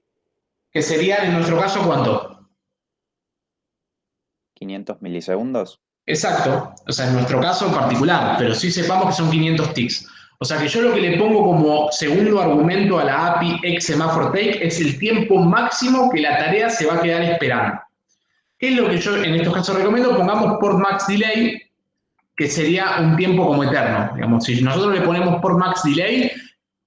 Que serían, en nuestro caso, ¿cuánto? 500 milisegundos. Exacto, o sea, en nuestro caso particular, pero sí sepamos que son 500 ticks. O sea que yo lo que le pongo como segundo argumento a la API xSemaphore_take es el tiempo máximo que la tarea se va a quedar esperando. ¿Qué es lo que yo en estos casos recomiendo? Pongamos port max delay, que sería un tiempo como eterno. Digamos, si nosotros le ponemos port max delay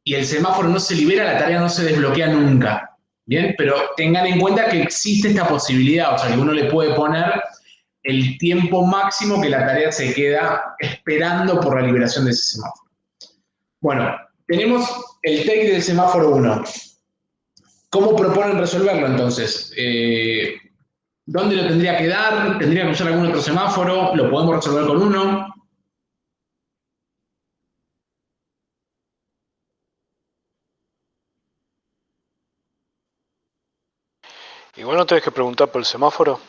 y el semáforo no se libera, la tarea no se desbloquea nunca. Bien, pero tengan en cuenta que existe esta posibilidad, o sea que uno le puede poner el tiempo máximo que la tarea se queda esperando por la liberación de ese semáforo. Bueno, tenemos el take del semáforo 1. ¿Cómo proponen resolverlo entonces? ¿Dónde lo tendría que dar? ¿Tendría que usar algún otro semáforo? ¿Lo podemos resolver con uno? Igual no tenés que preguntar por el semáforo.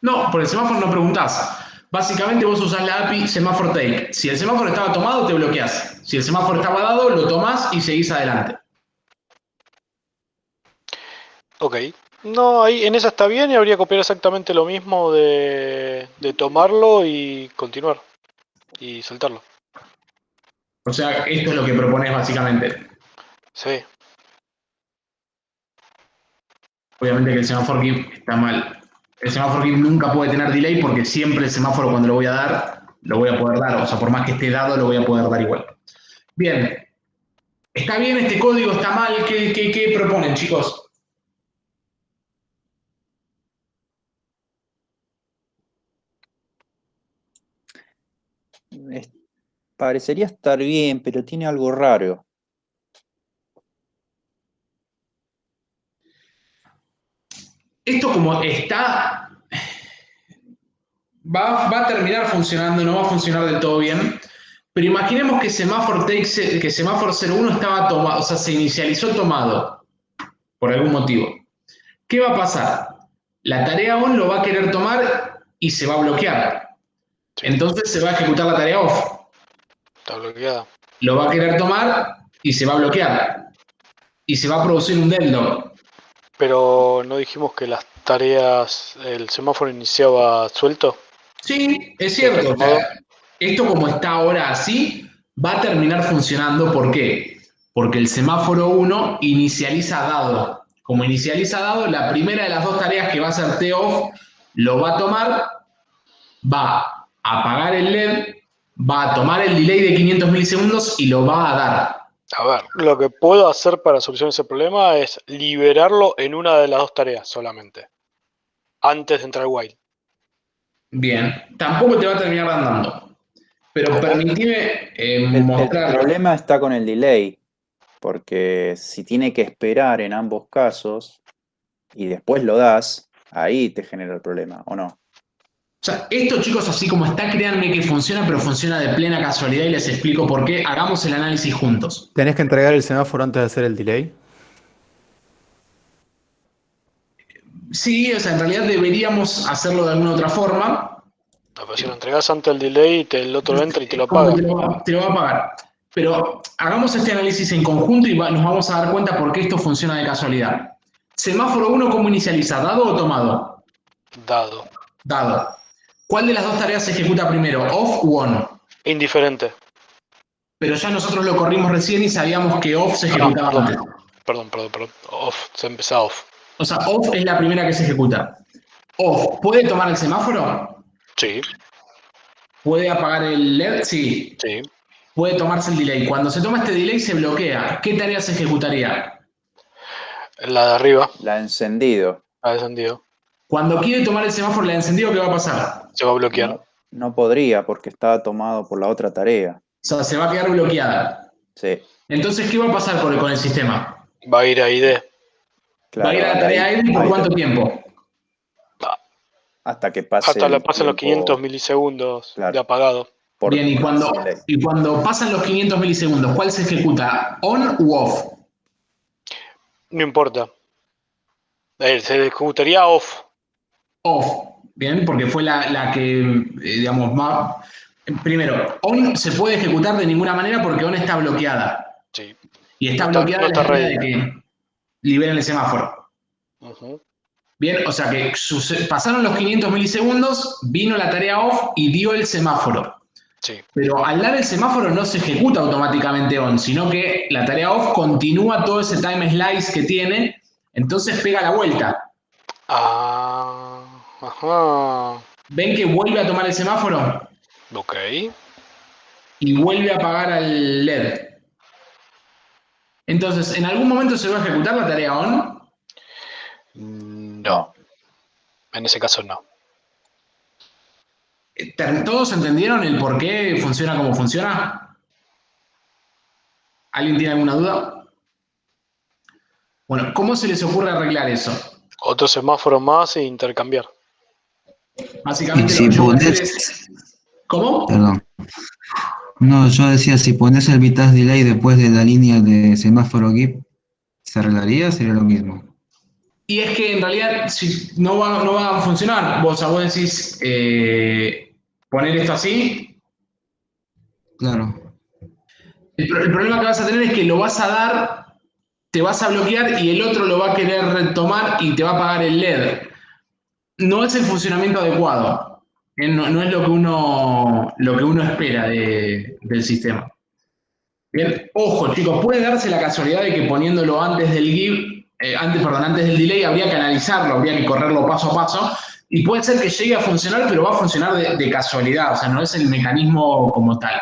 No, por el semáforo no preguntás. Básicamente vos usás la API semáforo take. Si el semáforo estaba tomado, te bloqueás. Si el semáforo estaba dado, lo tomás y seguís adelante. Ok. No, ahí en esa está bien y habría que copiar exactamente lo mismo de tomarlo y continuar. Y soltarlo. O sea, esto es lo que propones básicamente. Sí. Obviamente que el semáforo keep está mal. El semáforo keep nunca puede tener delay porque siempre el semáforo cuando lo voy a dar, lo voy a poder dar. O sea, por más que esté dado, lo voy a poder dar igual. Bien. ¿Está bien este código? ¿Está mal? ¿Qué proponen, chicos? Parecería estar bien, pero tiene algo raro. Esto como está, va a terminar funcionando, no va a funcionar del todo bien, pero imaginemos que semáforo 01 estaba tomado, o sea, se inicializó tomado, por algún motivo. ¿Qué va a pasar? La tarea on lo va a querer tomar y se va a bloquear. Sí. Entonces se va a ejecutar la tarea off. Está bloqueada. Lo va a querer tomar y se va a bloquear. Y se va a producir un deadlock. Pero no dijimos que las tareas, el semáforo iniciaba suelto. Sí, es ¿Sí está cierto. O tomado? sea, esto como está ahora así, va a terminar funcionando. ¿Por qué? Porque el semáforo 1 inicializa dado. Como inicializa dado, la primera de las dos tareas que va a hacer T-off lo va a tomar, va a apagar el LED, va a tomar el delay de 500 milisegundos y lo va a dar. A ver, lo que puedo hacer para solucionar ese problema es liberarlo en una de las dos tareas solamente. Antes de entrar al while. Bien, tampoco te va a terminar andando. Pero ¿Cómo? permitime El mostrar. problema está con el delay, porque si tiene que esperar en ambos casos y después lo das, ahí te genera el problema, ¿o no? O sea, esto, chicos, así como está, créanme que funciona, pero funciona de plena casualidad y les explico por qué. Hagamos el análisis juntos. ¿Tenés que entregar el semáforo antes de hacer el delay? Sí, o sea, en realidad deberíamos hacerlo de alguna otra forma. Pero si lo entregas antes del delay, el otro entra y te lo Como apaga. te lo va a pagar. Pero hagamos este análisis en conjunto y nos vamos a dar cuenta por qué esto funciona de casualidad. Semáforo 1, ¿cómo inicializa? ¿Dado o tomado? Dado. Dado. ¿Cuál de las dos tareas se ejecuta primero, off u on? Indiferente. Pero ya nosotros lo corrimos recién y sabíamos que off se ejecutaba antes. Perdón. Off. Se empezó off. O sea, off es la primera que se ejecuta. Off, ¿puede tomar el semáforo? Sí. ¿Puede apagar el LED? Sí. Sí. Puede tomarse el delay. Cuando se toma este delay se bloquea. ¿Qué tarea se ejecutaría? La de arriba. La de encendido. Ha descendido. Cuando quiere tomar el semáforo de encendido, ¿qué va a pasar? Se va a bloquear. No podría porque estaba tomado por la otra tarea. O sea, se va a quedar bloqueada. Sí, Entonces, ¿qué va a pasar con el sistema? Va a ir a ID. claro. ¿Va a ir a la tarea ID por cuánto tiempo? Hasta que pase Hasta el le pasan los tiempo 500 milisegundos Claro. de apagado. por Bien, delay. y cuando pasan los 500 milisegundos, ¿cuál se ejecuta? ¿On u off? No importa. Se ejecutaría off. Off. Bien, porque fue la que, digamos, más. Primero, on se puede ejecutar de ninguna manera porque on está bloqueada. Sí. Y está No bloqueada está la espera ready. de que liberen el semáforo. Ujú. Bien, o sea que pasaron los 500 milisegundos, vino la tarea off y dio el semáforo. Sí. Pero al dar el semáforo no se ejecuta automáticamente on, sino que la tarea off continúa todo ese time slice que tiene, entonces pega la vuelta. Ajá. ¿Ven que vuelve a tomar el semáforo? Ok. Y vuelve a apagar al LED. Entonces, ¿en algún momento se va a ejecutar la tarea on? No. En ese caso no. ¿Todos entendieron el por qué funciona como funciona? ¿Alguien tiene alguna duda? Bueno, ¿cómo se les ocurre arreglar eso? Otro semáforo más e intercambiar. Y Básicamente lo si que yo voy a hacer pones, es... ¿Cómo? perdón, no, yo decía, si pones el bitas delay después de la línea de semáforo GIF, ¿se arreglaría? Sería lo mismo. Y es que en realidad si no va a funcionar. Vos decís poner esto así. Claro. El problema que vas a tener es que lo vas a dar, te vas a bloquear y el otro lo va a querer retomar y te va a apagar el LED. No es el funcionamiento adecuado. No es lo que uno espera del sistema. Bien, ojo chicos, puede darse la casualidad de que poniéndolo antes del give, antes del delay, habría que analizarlo, habría que correrlo paso a paso, y puede ser que llegue a funcionar, pero va a funcionar de casualidad, o sea, no es el mecanismo como tal.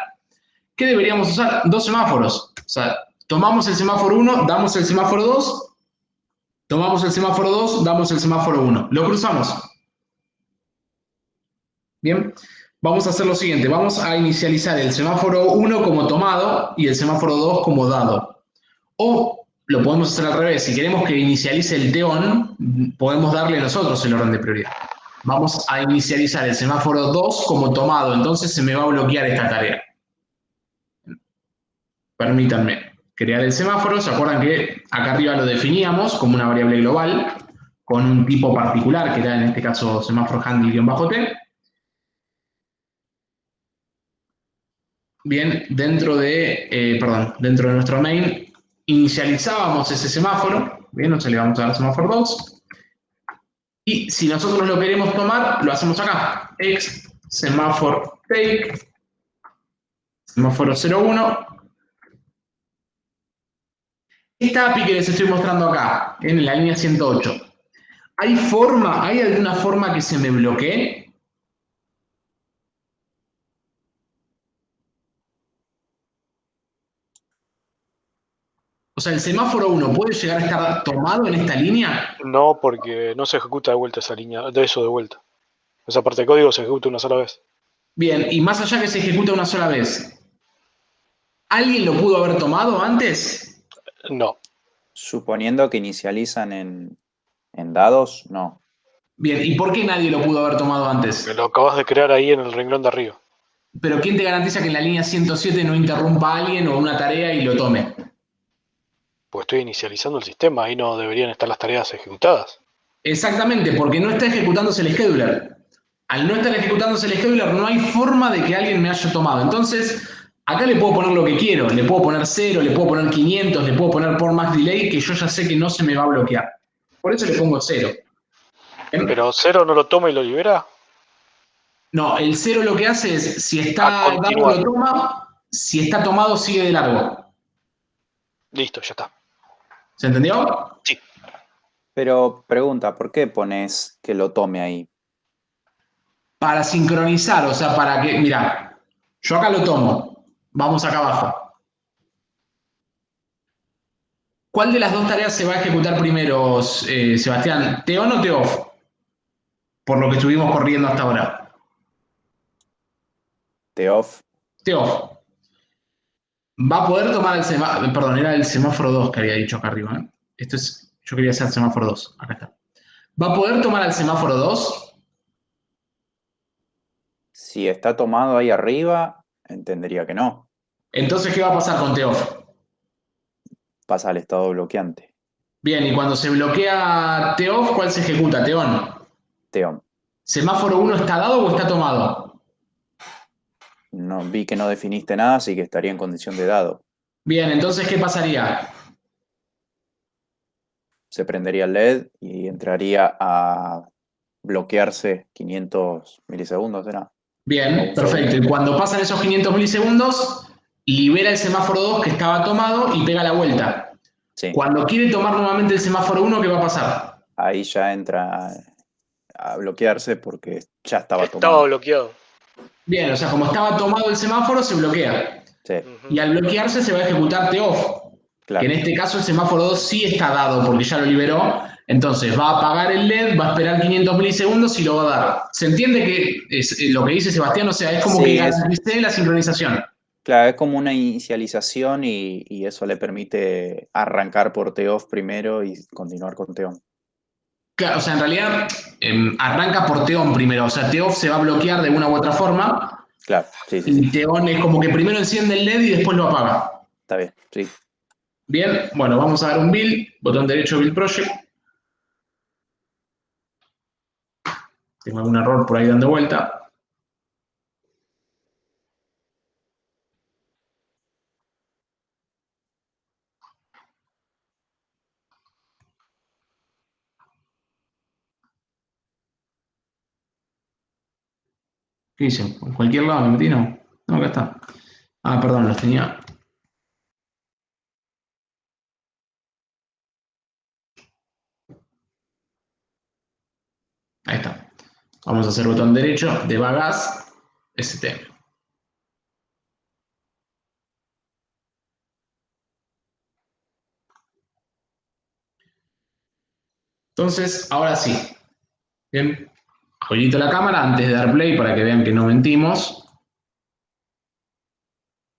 ¿Qué deberíamos usar? Dos semáforos. O sea, tomamos el semáforo 1, damos el semáforo 2, tomamos el semáforo 2, damos el semáforo 1. Lo cruzamos. Bien, vamos a hacer lo siguiente. Vamos a inicializar el semáforo 1 como tomado y el semáforo 2 como dado. O lo podemos hacer al revés. Si queremos que inicialice el TON, podemos darle nosotros el orden de prioridad. Vamos a inicializar el semáforo 2 como tomado. Entonces se me va a bloquear esta tarea. Permítanme crear el semáforo. ¿Se acuerdan que acá arriba lo definíamos como una variable global con un tipo particular, que era en este caso semáforo handle-t? Bien, dentro de nuestro main, inicializábamos ese semáforo. Bien, entonces le vamos a dar semáforo 2. Y si nosotros lo queremos tomar, lo hacemos acá. Ex semáforo take, semáforo 01. Esta API que les estoy mostrando acá, en la línea 108, ¿hay alguna forma que se me bloquee? O sea, ¿el semáforo 1 puede llegar a estar tomado en esta línea? No, porque no se ejecuta de vuelta esa línea, de eso de vuelta. Esa parte de código se ejecuta una sola vez. Bien, y más allá que se ejecuta una sola vez, ¿alguien lo pudo haber tomado antes? No. Suponiendo que inicializan en dados, no. Bien, ¿y por qué nadie lo pudo haber tomado antes? Que lo acabas de crear ahí en el renglón de arriba. Pero ¿quién te garantiza que en la línea 107 no interrumpa a alguien o una tarea y lo tome? Pues estoy inicializando el sistema, ahí no deberían estar las tareas ejecutadas. Exactamente, porque no está ejecutándose el scheduler. Al no estar ejecutándose el scheduler, no hay forma de que alguien me haya tomado. Entonces, acá le puedo poner lo que quiero. Le puedo poner 0, le puedo poner 500, le puedo poner por max delay, que yo ya sé que no se me va a bloquear. Por eso le pongo 0. ¿Pero 0 no lo toma y lo libera? No, el 0 lo que hace es, si está A dado continuar. lo toma, si está tomado sigue de largo. Listo, ya está. ¿Se entendió? Sí. Pero pregunta, ¿por qué pones que lo tome ahí? Para sincronizar, o sea, para que, mira, yo acá lo tomo, vamos acá abajo. ¿Cuál de las dos tareas se va a ejecutar primero, Sebastián? ¿TON o TOFF? Por lo que estuvimos corriendo hasta ahora. TOFF. TOFF. Va a poder tomar el semáforo, perdón, era el semáforo 2 que había dicho acá arriba. Esto es, yo quería hacer el semáforo 2, acá está. ¿Va a poder tomar el semáforo 2? Si está tomado ahí arriba, entendería que no. Entonces, ¿qué va a pasar con TOFF? Pasa al estado bloqueante. Bien, y cuando se bloquea TOFF, ¿cuál se ejecuta? TON. TEON. ¿Semáforo 1 está dado o está tomado? No, vi que no definiste nada, así que estaría en condición de dado. Bien, entonces, ¿qué pasaría? se prendería el LED y entraría a bloquearse 500 milisegundos, ¿era? Bien, Un perfecto. segundo. Y cuando pasan esos 500 milisegundos, libera el semáforo 2 que estaba tomado y pega la vuelta. Sí, Cuando quiere tomar nuevamente el semáforo 1, ¿qué va a pasar? ahí ya entra a bloquearse porque ya estaba Estaba tomado. bloqueado. Bien, o sea, como estaba tomado el semáforo, se bloquea. Sí, Ujú. Y al bloquearse se va a ejecutar TOFF, que claro. en este caso el semáforo 2 sí está dado porque ya lo liberó. Entonces va a apagar el LED, va a esperar 500 milisegundos y lo va a dar. ¿Se entiende que es lo que dice Sebastián? O sea, es como que Sí, garanticé la sincronización. claro, es como una inicialización y eso le permite arrancar por TOFF primero y continuar con TEON. Claro, o sea, en realidad arranca por TEON primero. O sea, TEOFF se va a bloquear de una u otra forma Claro, sí, sí, y sí. TEON es como que primero enciende el LED y después lo apaga. Está bien, sí. Bien, bueno, vamos a dar un build, botón derecho, build project. Tengo algún error por ahí dando vuelta. ¿Qué hice? ¿En cualquier lado me metí? No. No, acá está. Ah, perdón, los tenía. Ahí está. Vamos a hacer botón derecho, debug as, ST. Entonces, ahora sí. Bien. Habilito la cámara antes de dar play para que vean que no mentimos.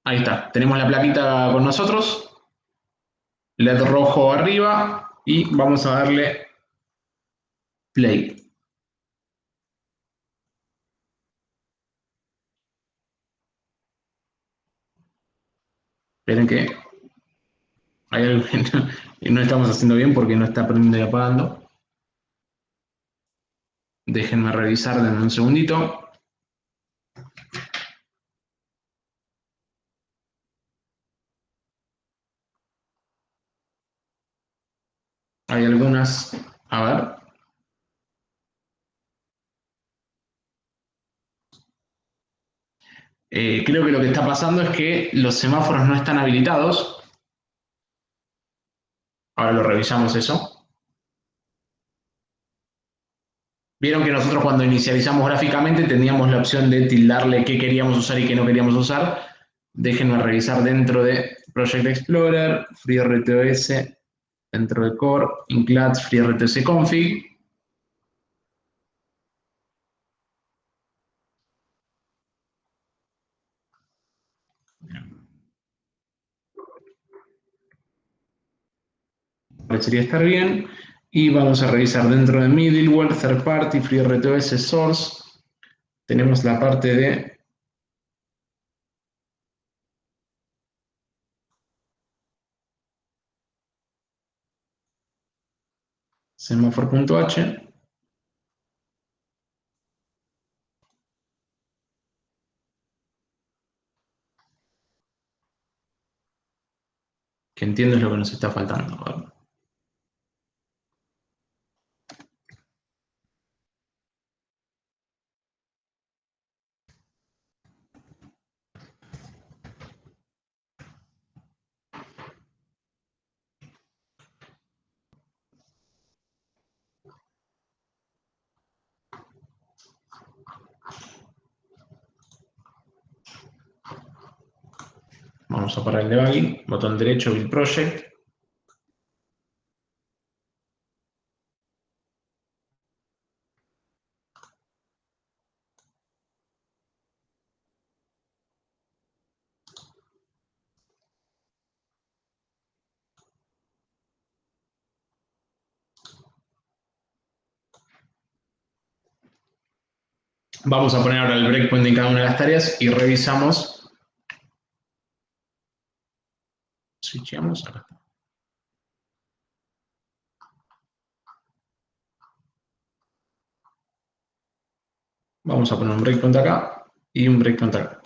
Ahí está. Tenemos la plaquita con nosotros. LED rojo arriba. Y vamos a darle play. Esperen que hay algo que no estamos haciendo bien porque no está prendiendo y apagando. Déjenme revisar, denme un segundito. Hay algunas. A ver. Creo que lo que está pasando es que los semáforos no están habilitados. Ahora lo revisamos eso. Vieron que nosotros cuando inicializamos gráficamente teníamos la opción de tildarle qué queríamos usar y qué no queríamos usar. Déjenme revisar dentro de Project Explorer, FreeRTOS, dentro de Core, Includes FreeRTOS Config. Parecería estar bien. Y vamos a revisar dentro de Middleware, Third Party, FreeRTOS Source. Tenemos la parte de semaphore.h. Que entiendo es lo que nos está faltando. ¿Vale? Vamos a parar el debugging, botón derecho, Build Project. Vamos a poner ahora el breakpoint en cada una de las tareas y revisamos. Switchamos, acá está. Vamos a poner un breakpoint acá y un breakpoint acá.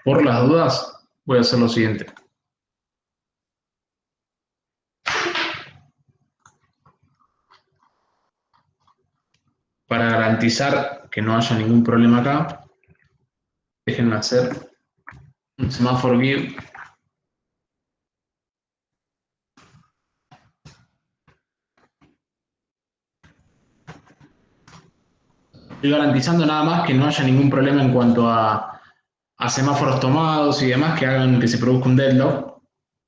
Por las dudas, voy a hacer lo siguiente. Para garantizar que no haya ningún problema acá, déjenme hacer un semáforo give. Estoy garantizando nada más que no haya ningún problema en cuanto a semáforos tomados y demás que hagan que se produzca un deadlock.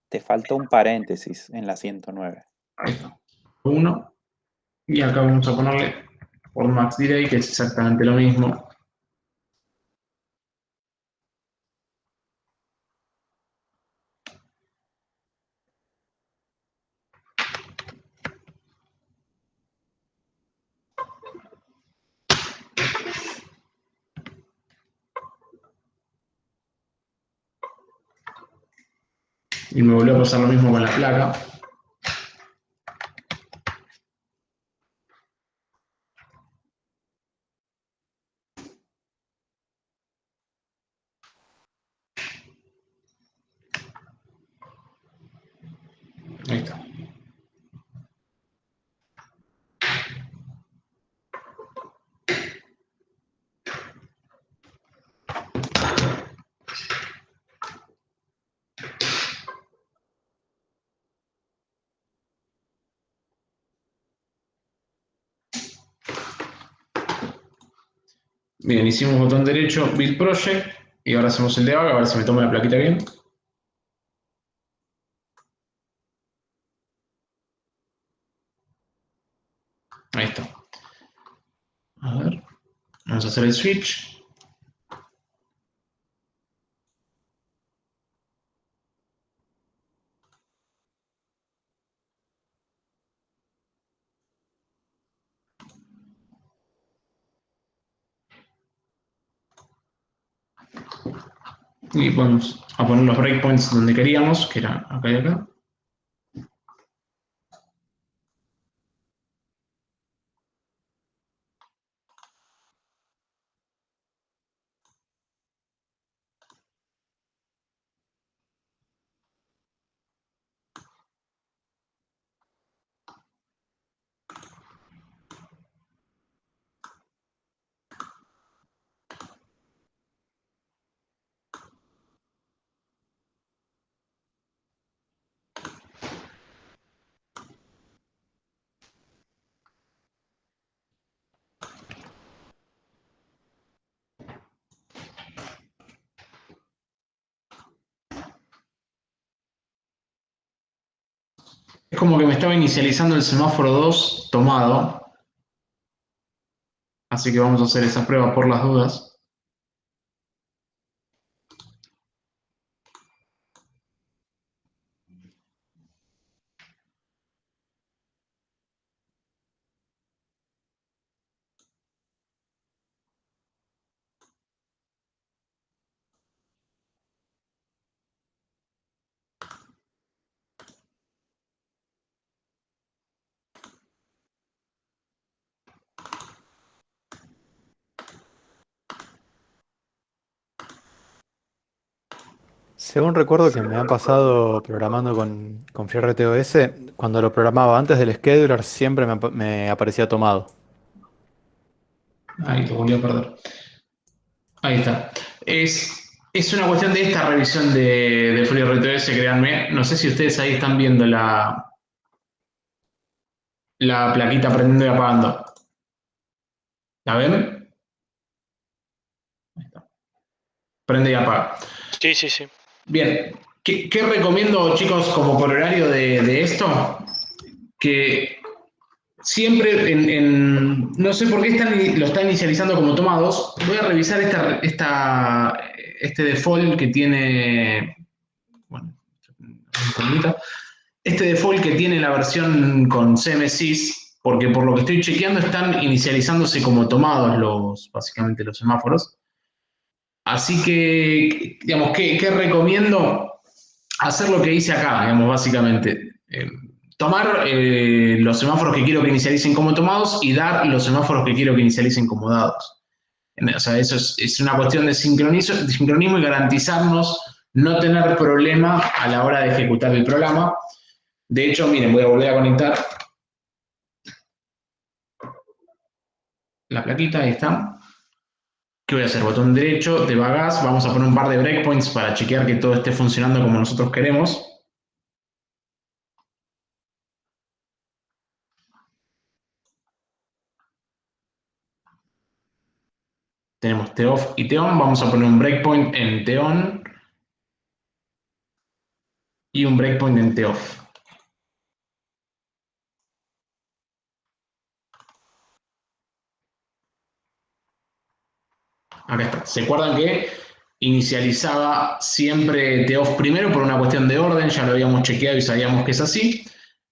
Te falta un paréntesis en la 109. Ahí está. Uno. Y acá vamos a ponerle por max delay, que es exactamente lo mismo. Y me volvió a pasar lo mismo con la placa. Ahí está. Bien, hicimos botón derecho, Build Project, y ahora hacemos el debug, a ver si me toma la plaquita bien. Ahí está. A ver, vamos a hacer el switch. Y vamos a poner los breakpoints donde queríamos, que era acá y acá. Es como que me estaba inicializando el semáforo 2 tomado. Así que vamos a hacer esa prueba por las dudas. Según recuerdo que me ha pasado programando con FreeRTOS, cuando lo programaba antes del scheduler siempre me aparecía tomado. Ahí lo volví a perder. Ahí está. Es una cuestión de esta revisión de FreeRTOS, créanme. No sé si ustedes ahí están viendo la plaquita prendiendo y apagando. ¿La ven? Ahí está. Prende y apaga. Sí, sí, sí. Bien. ¿Qué recomiendo, chicos, como por horario de esto? Que siempre no sé por qué lo está inicializando como toma 2. Voy a revisar este default que tiene. Bueno, este default que tiene la versión con CMSIS, porque por lo que estoy chequeando están inicializándose como tomados básicamente los semáforos. Así que, digamos, ¿qué recomiendo? Hacer lo que hice acá, digamos, básicamente. Tomar los semáforos que quiero que inicialicen como tomados y dar los semáforos que quiero que inicialicen como dados. O sea, eso es una cuestión de sincronismo y garantizarnos no tener problema a la hora de ejecutar el programa. De hecho, miren, voy a volver a conectar la plaquita, ahí está. ¿Qué voy a hacer? Botón derecho, debugás, vamos a poner un par de breakpoints para chequear que todo esté funcionando como nosotros queremos. Tenemos TOFF y TON, vamos a poner un breakpoint en TON y un breakpoint en TOFF. Acá está. ¿Se acuerdan que inicializaba siempre TOFF primero por una cuestión de orden? Ya lo habíamos chequeado y sabíamos que es así.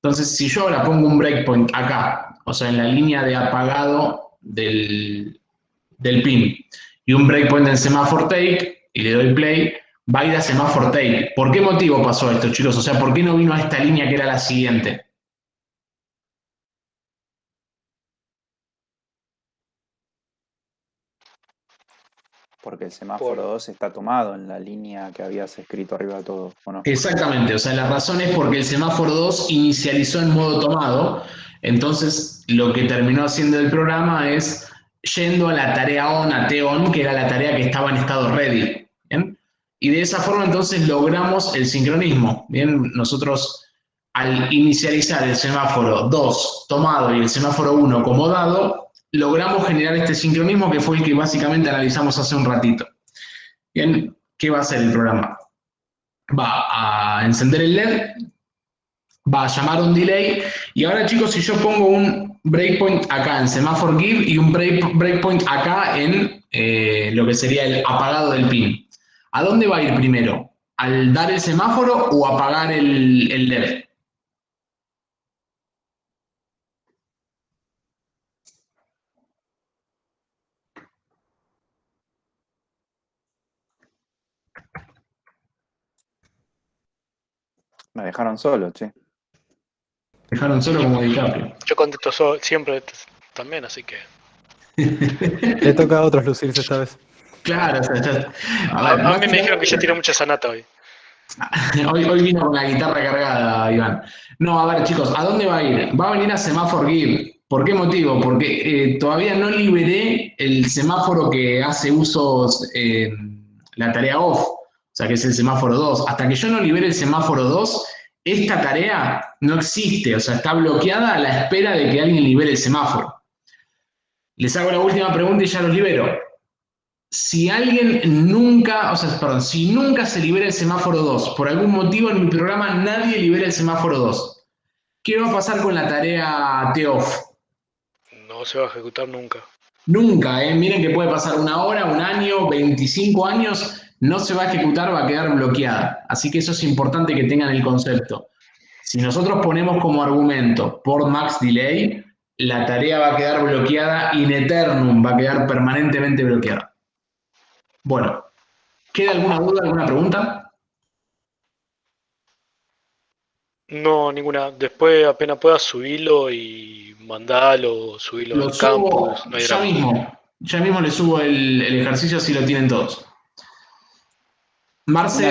Entonces, si yo ahora pongo un breakpoint acá, o sea, en la línea de apagado del pin, y un breakpoint en semáforo take, y le doy play, va a ir a semáforo take. ¿Por qué motivo pasó esto, chicos? O sea, ¿por qué no vino a esta línea que era la siguiente? Porque el semáforo 2 está tomado en la línea que habías escrito arriba de todo, ¿o no? Exactamente, o sea, la razón es porque el semáforo 2 inicializó en modo tomado, entonces lo que terminó haciendo el programa es yendo a la tarea on, a TON, que era la tarea que estaba en estado ready, ¿bien? Y de esa forma entonces logramos el sincronismo, ¿bien? Nosotros al inicializar el semáforo 2 tomado y el semáforo 1 como dado, logramos generar este sincronismo que fue el que básicamente analizamos hace un ratito. Bien, ¿qué va a hacer el programa? Va a encender el LED, va a llamar un delay, y ahora chicos, si yo pongo un breakpoint acá en semáforo give y un breakpoint acá en lo que sería el apagado del pin, ¿a dónde va a ir primero? ¿Al dar el semáforo o apagar el LED? Me dejaron solo, che. Dejaron solo como DiCaprio. Yo contesto siempre también, así que. Le toca a otros lucirse esta vez. Claro, o sea, A mí me dijeron que ya tiré mucha sanata hoy. Hoy vino con la guitarra cargada, Iván. No, a ver, chicos, ¿a dónde va a ir? Va a venir a semáforo give. ¿Por qué motivo? Porque todavía no liberé el semáforo que hace uso la tarea off, o sea, que es el semáforo 2. Hasta que yo no libere el semáforo 2, esta tarea no existe, o sea, está bloqueada a la espera de que alguien libere el semáforo. Les hago la última pregunta y ya los libero. Si alguien nunca, o sea, perdón, si nunca se libera el semáforo 2, por algún motivo en mi programa nadie libera el semáforo 2, ¿qué va a pasar con la tarea TOFF? No se va a ejecutar nunca. Nunca, miren que puede pasar una hora, un año, 25 años, no se va a ejecutar, va a quedar bloqueada. Así que eso es importante que tengan el concepto. Si nosotros ponemos como argumento por max delay, la tarea va a quedar bloqueada in eternum, va a quedar permanentemente bloqueada. Bueno, ¿queda alguna duda, alguna pregunta? No, ninguna. Después apenas puedas subirlo y mandalo, subirlo Lo al subo campus, no hay drama. ya mismo le subo el ejercicio si lo tienen todos. Marce,